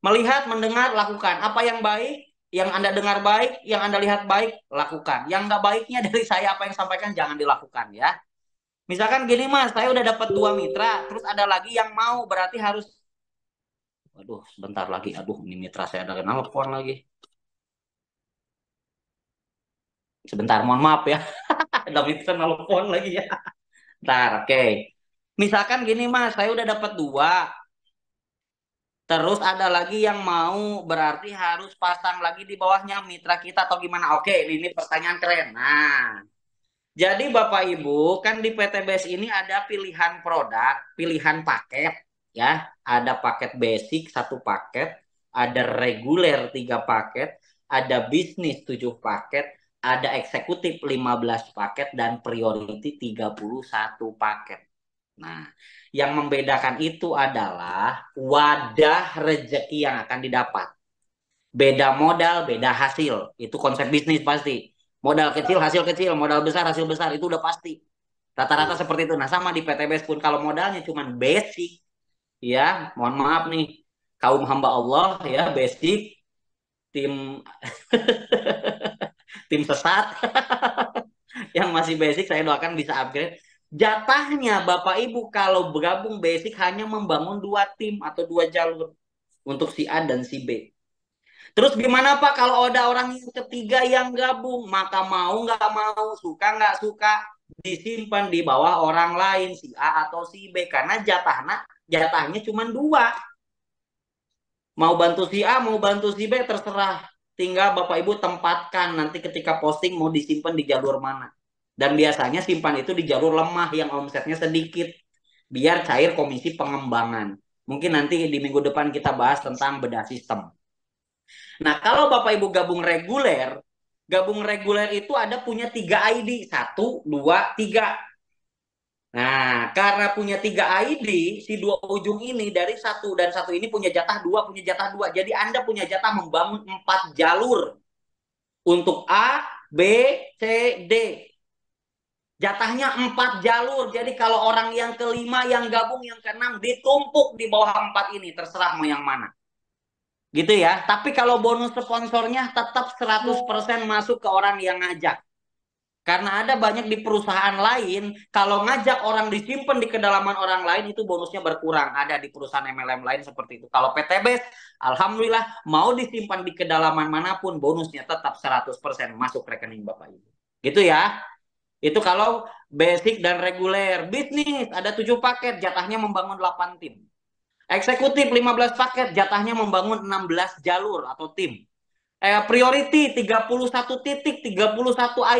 melihat, mendengar, lakukan. Apa yang baik, yang Anda dengar baik, yang Anda lihat baik, lakukan. Yang nggak baiknya dari saya apa yang sampaikan jangan dilakukan, ya. Misalkan gini Mas, saya udah dapat 2 mitra, terus ada lagi yang mau, berarti harus, waduh, sebentar lagi, aduh, ini mitra saya ada nelfon lagi. Sebentar, mohon maaf ya, ada mitra nelfon lagi ya. Bentar, oke. Okay. Misalkan gini Mas, saya udah dapat 2, terus ada lagi yang mau, berarti harus pasang lagi di bawahnya mitra kita atau gimana? Oke, ini pertanyaan keren. Nah, jadi Bapak Ibu, kan di PTBS ini ada pilihan produk, pilihan paket, ya. Ada paket basic 1 paket, ada reguler 3 paket, ada bisnis 7 paket, ada eksekutif 15 paket, dan priority 31 paket. Nah, yang membedakan itu adalah wadah rezeki yang akan didapat. Beda modal, beda hasil. Itu konsep bisnis pasti. Modal kecil, hasil kecil. Modal besar, hasil besar. Itu udah pasti. Rata-rata seperti itu. Nah, sama di PTBS pun kalau modalnya cuma basic, ya, mohon maaf nih, kaum hamba Allah, ya, basic, tim tim sesat yang masih basic, saya doakan bisa upgrade. Jatahnya Bapak Ibu kalau bergabung basic hanya membangun 2 tim atau 2 jalur untuk si A dan si B. Terus gimana Pak kalau ada orang yang ketiga yang gabung? Maka mau nggak mau, suka nggak suka, disimpan di bawah orang lain, si A atau si B. Karena jatahnya cuma 2. Mau bantu si A, mau bantu si B, terserah. Tinggal Bapak Ibu tempatkan nanti ketika posting mau disimpan di jalur mana. Dan biasanya simpan itu di jalur lemah yang omsetnya sedikit. Biar cair komisi pengembangan. Mungkin nanti di minggu depan kita bahas tentang bedah sistem. Nah, kalau Bapak Ibu gabung reguler itu ada punya 3 ID, 1, 2, 3. Nah, karena punya 3 ID, si 2 ujung ini dari satu dan satu ini punya jatah 2, punya jatah 2. Jadi Anda punya jatah membangun 4 jalur. Untuk A, B, C, D. Jatahnya 4 jalur. Jadi kalau orang yang kelima, yang gabung, yang keenam ditumpuk di bawah 4 ini. Terserah mau yang mana. Gitu ya. Tapi kalau bonus sponsornya tetap 100% masuk ke orang yang ngajak. Karena ada banyak di perusahaan lain, kalau ngajak orang disimpan di kedalaman orang lain itu bonusnya berkurang. Ada di perusahaan MLM lain seperti itu. Kalau PTB, alhamdulillah mau disimpan di kedalaman manapun bonusnya tetap 100% masuk rekening Bapak Ibu. Gitu ya. Itu kalau basic dan reguler. Bisnis ada 7 paket, jatahnya membangun 8 tim. Eksekutif 15 paket, jatahnya membangun 16 jalur atau tim. Priority 31 titik, 31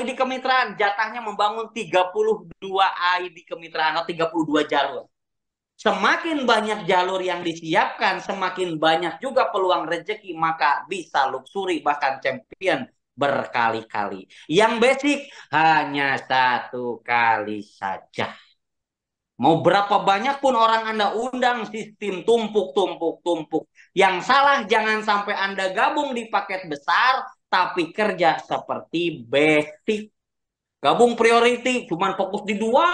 ID kemitraan, jatahnya membangun 32 ID kemitraan atau 32 jalur. Semakin banyak jalur yang disiapkan, semakin banyak juga peluang rezeki, maka bisa luxury bahkan champion berkali-kali. Yang basic hanya 1 kali saja. Mau berapa banyak pun orang Anda undang, sistem tumpuk. Yang salah jangan sampai Anda gabung di paket besar, tapi kerja seperti basic. Gabung priority, cuman fokus di 2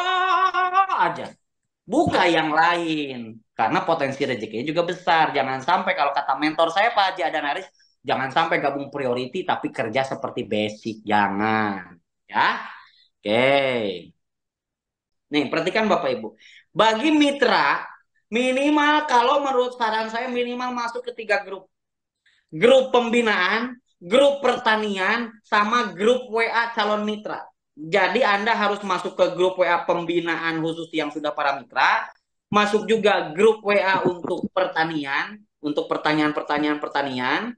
aja. Buka yang lain. Karena potensi rezekinya juga besar. Jangan sampai kalau kata mentor saya Pak Haji Adanaris, jangan sampai gabung priority tapi kerja seperti basic. Jangan. Ya. Oke. Nih, perhatikan Bapak Ibu. Bagi mitra, minimal kalau menurut saran saya minimal masuk ke 3 grup. Grup pembinaan, grup pertanian, sama grup WA calon mitra. Jadi Anda harus masuk ke grup WA pembinaan khusus yang sudah para mitra, masuk juga grup WA untuk pertanian, untuk pertanyaan-pertanyaan pertanian,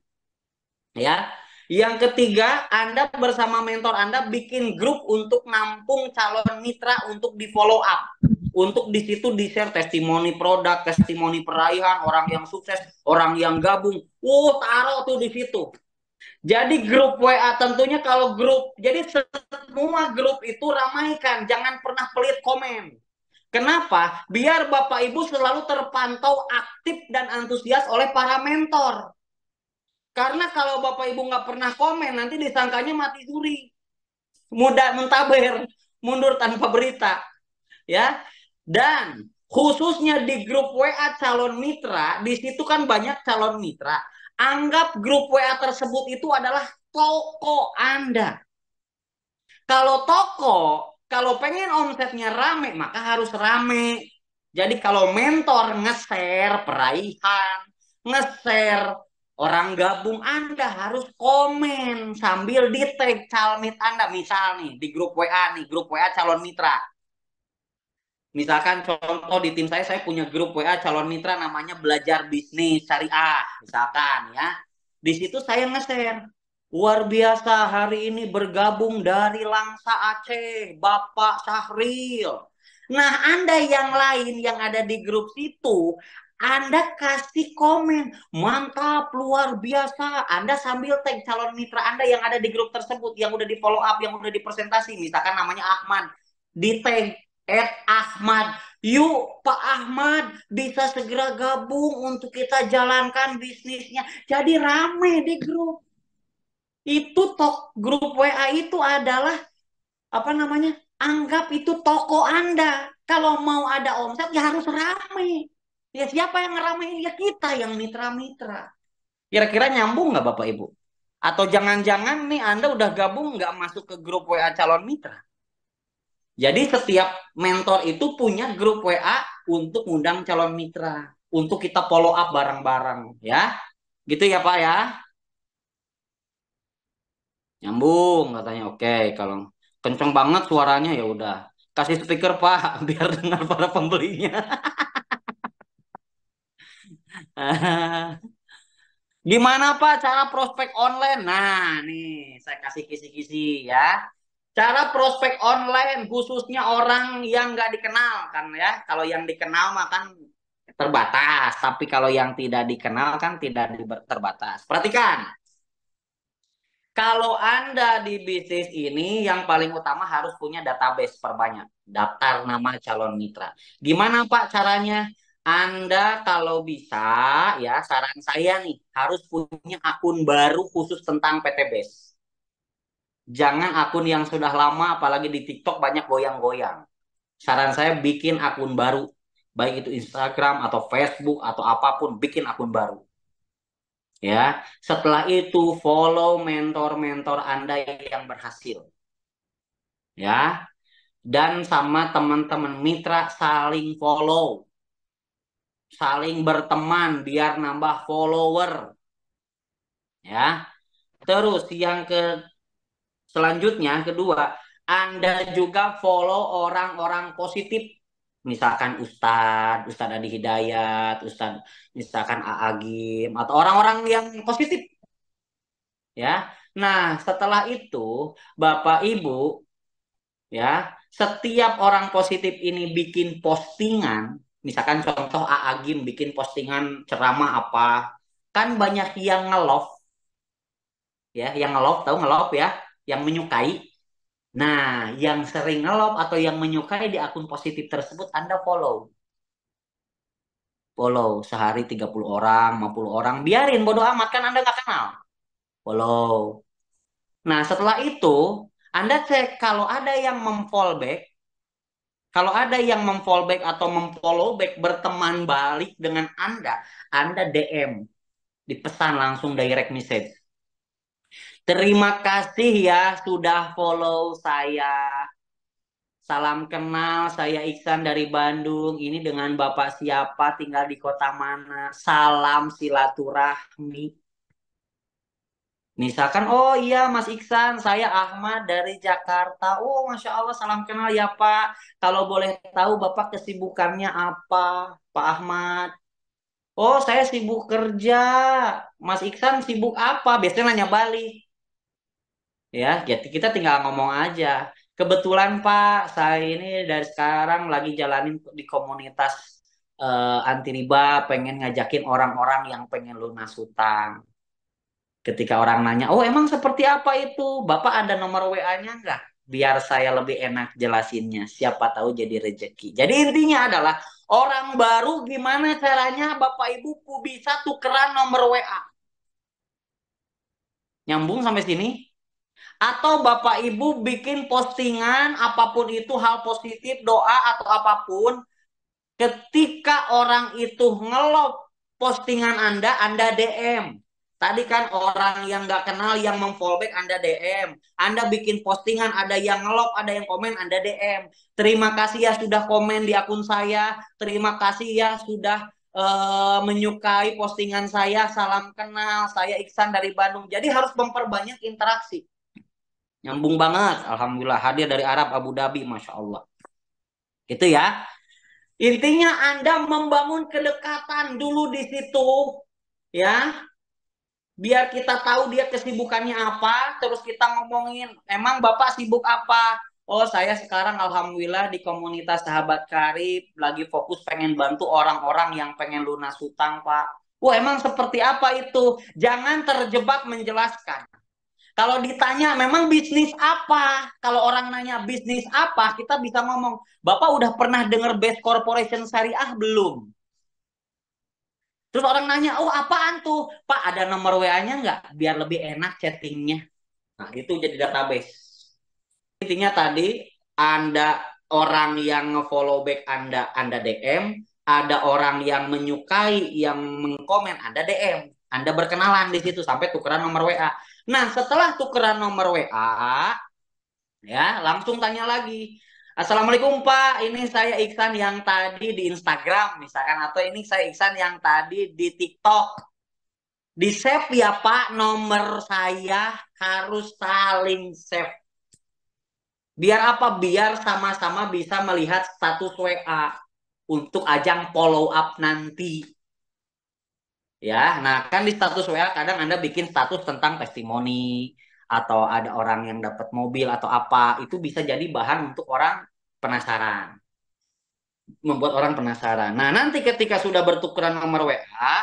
ya. Yang ketiga, Anda bersama mentor Anda bikin grup untuk nampung calon mitra untuk di follow up. Untuk di situ di-share testimoni produk, testimoni peraihan, orang yang sukses, orang yang gabung. Taruh tuh di situ. Jadi grup WA tentunya kalau grup, jadi semua grup itu ramaikan, jangan pernah pelit komen. Kenapa? Biar Bapak Ibu selalu terpantau aktif dan antusias oleh para mentor. Karena kalau Bapak Ibu nggak pernah komen, nanti disangkanya mati suri. Mudah mentaber, mundur tanpa berita. Ya. Dan khususnya di grup WA calon mitra, di situ kan banyak calon mitra. Anggap grup WA tersebut itu adalah toko Anda. Kalau toko, kalau pengen omsetnya rame, maka harus rame. Jadi kalau mentor nge-share peraihan, nge-share orang gabung, Anda harus komen sambil di tag calmit Anda. Misal nih di grup WA nih, grup WA calon mitra. Misalkan contoh di tim saya punya grup WA calon mitra namanya Belajar Bisnis Syariah, misalkan ya. Di situ saya nge-share. Luar biasa hari ini bergabung dari Langsa Aceh, Bapak Syahril. Nah, Anda yang lain yang ada di grup situ, Anda kasih komen, mantap, luar biasa. Anda sambil tag calon mitra Anda yang ada di grup tersebut, yang udah di follow up, yang udah dipresentasi. Misalkan namanya Ahmad, di tag Ahmad. Yuk Pak Ahmad bisa segera gabung untuk kita jalankan bisnisnya. Jadi rame di grup. Itu grup WA itu adalah apa namanya? Anggap itu toko Anda. Kalau mau ada omset ya harus rame. Ya siapa yang ngeramein? Ya kita yang mitra-mitra. Kira-kira nyambung nggak Bapak Ibu? Atau jangan-jangan nih Anda udah gabung nggak masuk ke grup WA calon mitra? Jadi setiap mentor itu punya grup WA untuk undang calon mitra, untuk kita follow up bareng-bareng, ya. Gitu ya Pak ya. Nyambung katanya. Oke, kalau kenceng banget suaranya ya udah. Kasih speaker Pak biar dengar para pembelinya. Gimana Pak cara prospek online? Nah, nih saya kasih kisi-kisi ya. Cara prospek online khususnya orang yang nggak dikenal kan ya. Kalau yang dikenal mah kan terbatas, tapi kalau yang tidak dikenal kan tidak terbatas. Perhatikan, kalau Anda di bisnis ini yang paling utama harus punya database perbanyak, daftar nama calon mitra. Gimana Pak caranya? Anda kalau bisa ya saran saya nih harus punya akun baru khusus tentang PTBase. Jangan akun yang sudah lama, apalagi di TikTok banyak goyang-goyang. Saran saya bikin akun baru. Baik itu Instagram atau Facebook atau apapun, bikin akun baru. Ya, setelah itu follow mentor-mentor Anda yang berhasil. Ya, dan sama teman-teman mitra saling follow, saling berteman biar nambah follower. Ya, terus yang selanjutnya, kedua, Anda juga follow orang-orang positif. Misalkan Ustadz Adi Hidayat, misalkan Aagim, atau orang-orang yang positif. Ya, nah setelah itu, Bapak Ibu, ya, setiap orang positif ini bikin postingan, misalkan contoh Aagim bikin postingan ceramah apa, kan banyak yang nge-love, ya, yang nge-love, tahu nge-love ya, yang menyukai. Nah, yang sering nge-love atau yang menyukai di akun positif tersebut Anda follow. Follow sehari 30 orang, 50 orang. Biarin bodo amat kan Anda nggak kenal. Follow. Nah, setelah itu Anda cek kalau ada yang memfallback, kalau ada yang memfallback atau memfollow back berteman balik dengan Anda DM, dipesan langsung direct message. Terima kasih ya sudah follow saya. Salam kenal, saya Iksan dari Bandung. Ini dengan Bapak siapa, tinggal di kota mana? Salam silaturahmi. Misalkan, oh iya Mas Iksan, saya Ahmad dari Jakarta. Oh Masya Allah, salam kenal ya Pak. Kalau boleh tahu Bapak kesibukannya apa, Pak Ahmad? Oh saya sibuk kerja. Mas Iksan sibuk apa? Biasanya nanya balik. Ya, jadi kita tinggal ngomong aja. Kebetulan Pak, saya ini dari sekarang lagi jalanin di komunitas anti riba, pengen ngajakin orang-orang yang pengen lunas hutang. Ketika orang nanya, oh emang seperti apa itu? Bapak ada nomor WA-nya nggak? Biar saya lebih enak jelasinnya. Siapa tahu jadi rejeki. Jadi intinya adalah orang baru gimana caranya Bapak Ibu bisa tukeran nomor WA. Nyambung sampai sini? Atau Bapak Ibu bikin postingan apapun itu hal positif, doa atau apapun, ketika orang itu nge-love postingan Anda DM. Tadi kan orang yang nggak kenal yang memfallback Anda DM. Anda bikin postingan, ada yang nge-love, ada yang komen, Anda DM. Terima kasih ya sudah komen di akun saya. Terima kasih ya sudah menyukai postingan saya. Salam kenal, saya Iksan dari Bandung. Jadi harus memperbanyak interaksi. Nyambung banget. Alhamdulillah hadir dari Arab Abu Dhabi, Masya Allah. Itu ya. Intinya Anda membangun kedekatan dulu di situ. Ya. Biar kita tahu dia kesibukannya apa. Terus kita ngomongin, emang Bapak sibuk apa? Oh saya sekarang Alhamdulillah di komunitas Sahabat Karib. Lagi fokus pengen bantu orang-orang yang pengen lunas hutang Pak. Wah emang seperti apa itu? Jangan terjebak menjelaskan. Kalau ditanya memang bisnis apa? Kalau orang nanya bisnis apa, kita bisa ngomong, Bapak udah pernah dengar Best Corporation Syariah belum? Terus orang nanya, oh apaan tuh? Pak ada nomor WA-nya nggak? Biar lebih enak chattingnya. Nah itu jadi database. Intinya tadi, Anda orang yang nge-follow back Anda DM, ada orang yang menyukai, yang mengkomen, Anda DM. Anda berkenalan di situ sampai tukeran nomor WA. Nah, setelah tukeran nomor WA, ya langsung tanya lagi. Assalamualaikum Pak, ini saya Iksan yang tadi di Instagram misalkan, atau ini saya Iksan yang tadi di TikTok. Di save ya Pak, nomor saya harus saling save. Biar apa? Biar sama-sama bisa melihat status WA untuk ajang follow up nanti. Ya, nah kan di status WA kadang Anda bikin status tentang testimoni atau ada orang yang dapat mobil atau apa, itu bisa jadi bahan untuk orang penasaran, membuat orang penasaran. Nah, nanti ketika sudah bertukeran nomor WA,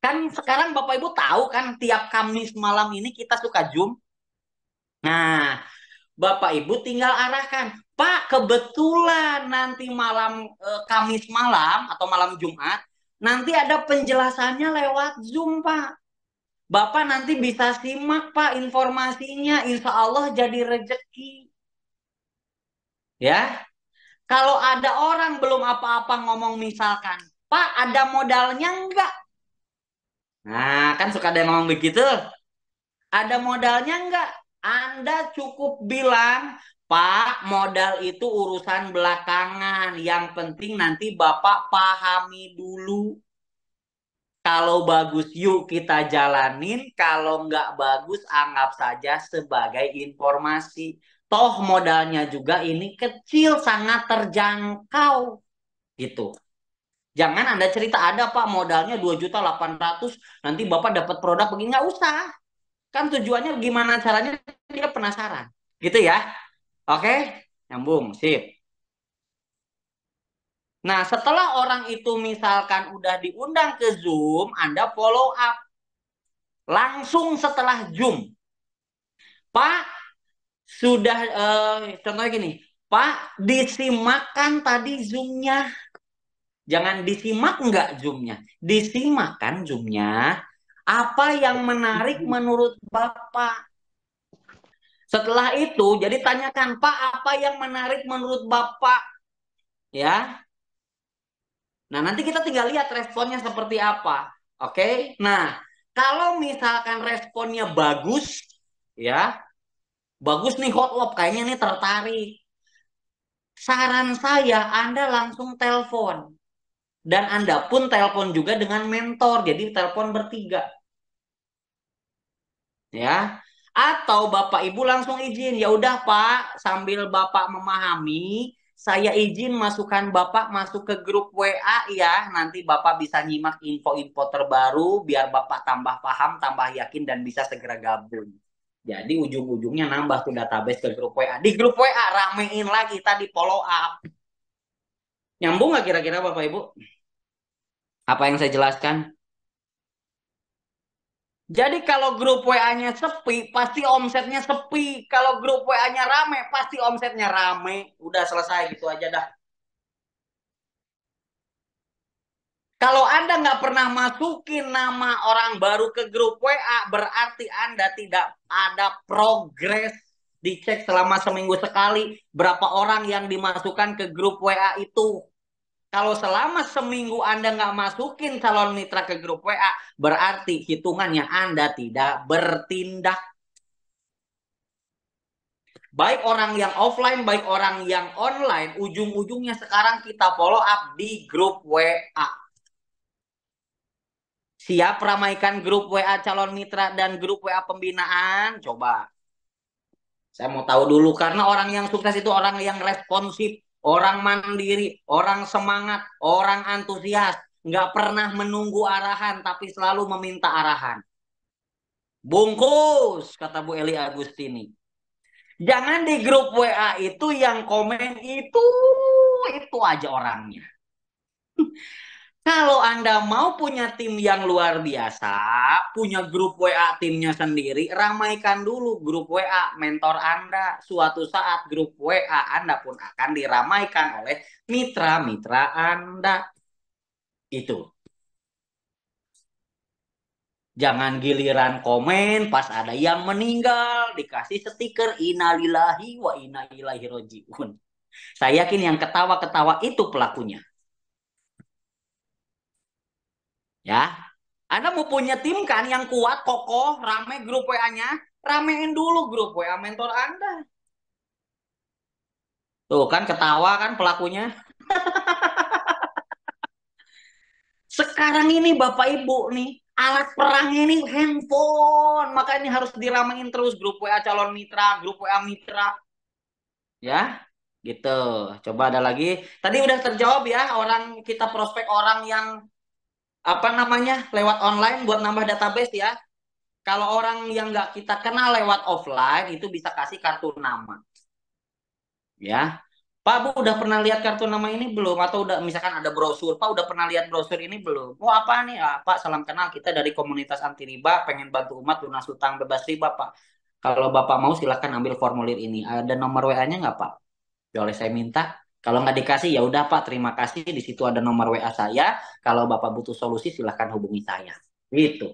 kan sekarang Bapak Ibu tahu kan tiap Kamis malam ini kita suka Zoom. Nah, Bapak Ibu tinggal arahkan, Pak, kebetulan nanti malam Kamis malam atau malam Jumat nanti ada penjelasannya lewat Zoom, Pak. Bapak nanti bisa simak Pak informasinya, insya Allah jadi rezeki. Ya, kalau ada orang belum apa-apa ngomong misalkan, Pak ada modalnya enggak? Nah, kan suka ada yang ngomong begitu. Ada modalnya enggak? Anda cukup bilang, Pak, modal itu urusan belakangan. Yang penting nanti Bapak pahami dulu. Kalau bagus, yuk kita jalanin. Kalau nggak bagus, anggap saja sebagai informasi. Toh modalnya juga ini kecil, sangat terjangkau. Gitu. Jangan Anda cerita ada Pak modalnya 2.800.000, nanti Bapak dapat produk begini. Nggak usah. Kan tujuannya gimana caranya dia penasaran. Gitu ya. Oke? Nyambung. Sip. Nah, setelah orang itu misalkan udah diundang ke Zoom, Anda follow up. Langsung setelah Zoom. Pak, sudah, contohnya gini. Pak, disimakkan tadi Zoom-nya. Jangan disimak nggak Zoom-nya. Disimakkan Zoom-nya. Apa yang menarik menurut Bapak? Setelah itu, jadi tanyakan, Pak, apa yang menarik menurut Bapak? Ya. Nah, nanti kita tinggal lihat responnya seperti apa. Oke? Nah, kalau misalkan responnya bagus, ya, bagus nih hot love, kayaknya nih tertarik. Saran saya, Anda langsung telepon. Dan Anda pun telepon juga dengan mentor, jadi telepon bertiga. Ya, atau Bapak Ibu langsung izin, ya udah Pak, sambil Bapak memahami, saya izin masukkan Bapak masuk ke grup WA ya, nanti Bapak bisa nyimak info-info terbaru biar Bapak tambah paham, tambah yakin dan bisa segera gabung. Jadi ujung-ujungnya nambah tuh database ke grup WA. Di grup WA ramein lagi tadi follow up. Nyambung nggak kira-kira Bapak Ibu? Apa yang saya jelaskan? Jadi kalau grup WA-nya sepi, pasti omsetnya sepi. Kalau grup WA-nya rame, pasti omsetnya rame. Udah selesai gitu aja dah. Kalau Anda nggak pernah masukin nama orang baru ke grup WA, berarti Anda tidak ada progres. Dicek selama seminggu sekali, berapa orang yang dimasukkan ke grup WA itu. Kalau selama seminggu Anda nggak masukin calon mitra ke grup WA, berarti hitungannya Anda tidak bertindak. Baik orang yang offline, baik orang yang online, ujung-ujungnya sekarang kita follow up di grup WA. Siap ramaikan grup WA calon mitra dan grup WA pembinaan? Coba. Saya mau tahu dulu, karena orang yang sukses itu orang yang responsif, orang mandiri, orang semangat, orang antusias. Nggak pernah menunggu arahan, tapi selalu meminta arahan. Bungkus, kata Bu Eli Agustini. Jangan di grup WA itu yang komen itu aja orangnya. Kalau Anda mau punya tim yang luar biasa, punya grup WA timnya sendiri, ramaikan dulu grup WA mentor Anda. Suatu saat grup WA Anda pun akan diramaikan oleh mitra-mitra Anda. Itu. Jangan giliran komen pas ada yang meninggal, dikasih stiker innalillahi wa inna ilaihi rojiun. Saya yakin yang ketawa-ketawa itu pelakunya. Ya, Anda mau punya tim kan yang kuat, kokoh, rame grup WA-nya, ramein dulu grup WA mentor Anda. Tuh kan ketawa kan pelakunya. Sekarang ini Bapak Ibu nih, alat perangnya ini handphone. Maka ini harus diramein terus grup WA calon mitra, grup WA mitra. Ya, gitu. Coba ada lagi. Tadi udah terjawab ya, orang kita prospek orang yang apa namanya lewat online buat nambah database ya. Kalau orang yang nggak kita kenal lewat offline itu bisa kasih kartu nama. Ya, Pak Bu udah pernah lihat kartu nama ini belum? Atau udah misalkan ada brosur, Pak udah pernah lihat brosur ini belum? Oh apa nih? Ah, Pak salam kenal, kita dari komunitas anti riba, pengen bantu umat lunas hutang bebas riba Pak. Kalau Bapak mau silahkan ambil formulir ini. Ada nomor WA-nya nggak Pak? Boleh saya minta? Kalau nggak dikasih ya udah Pak, terima kasih. Di situ ada nomor WA saya. Kalau Bapak butuh solusi silahkan hubungi saya. Gitu.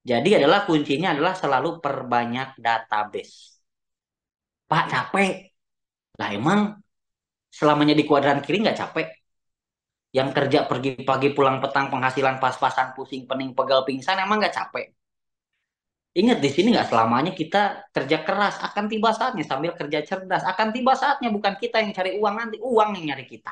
Jadi adalah kuncinya adalah selalu perbanyak database. Pak capek. Lah emang selamanya di kuadran kiri nggak capek? Yang kerja pergi pagi pulang petang penghasilan pas-pasan pusing pening pegal pingsan emang nggak capek? Ingat di sini nggak selamanya kita kerja keras. Akan tiba saatnya sambil kerja cerdas. Akan tiba saatnya bukan kita yang cari uang nanti, uang yang nyari kita.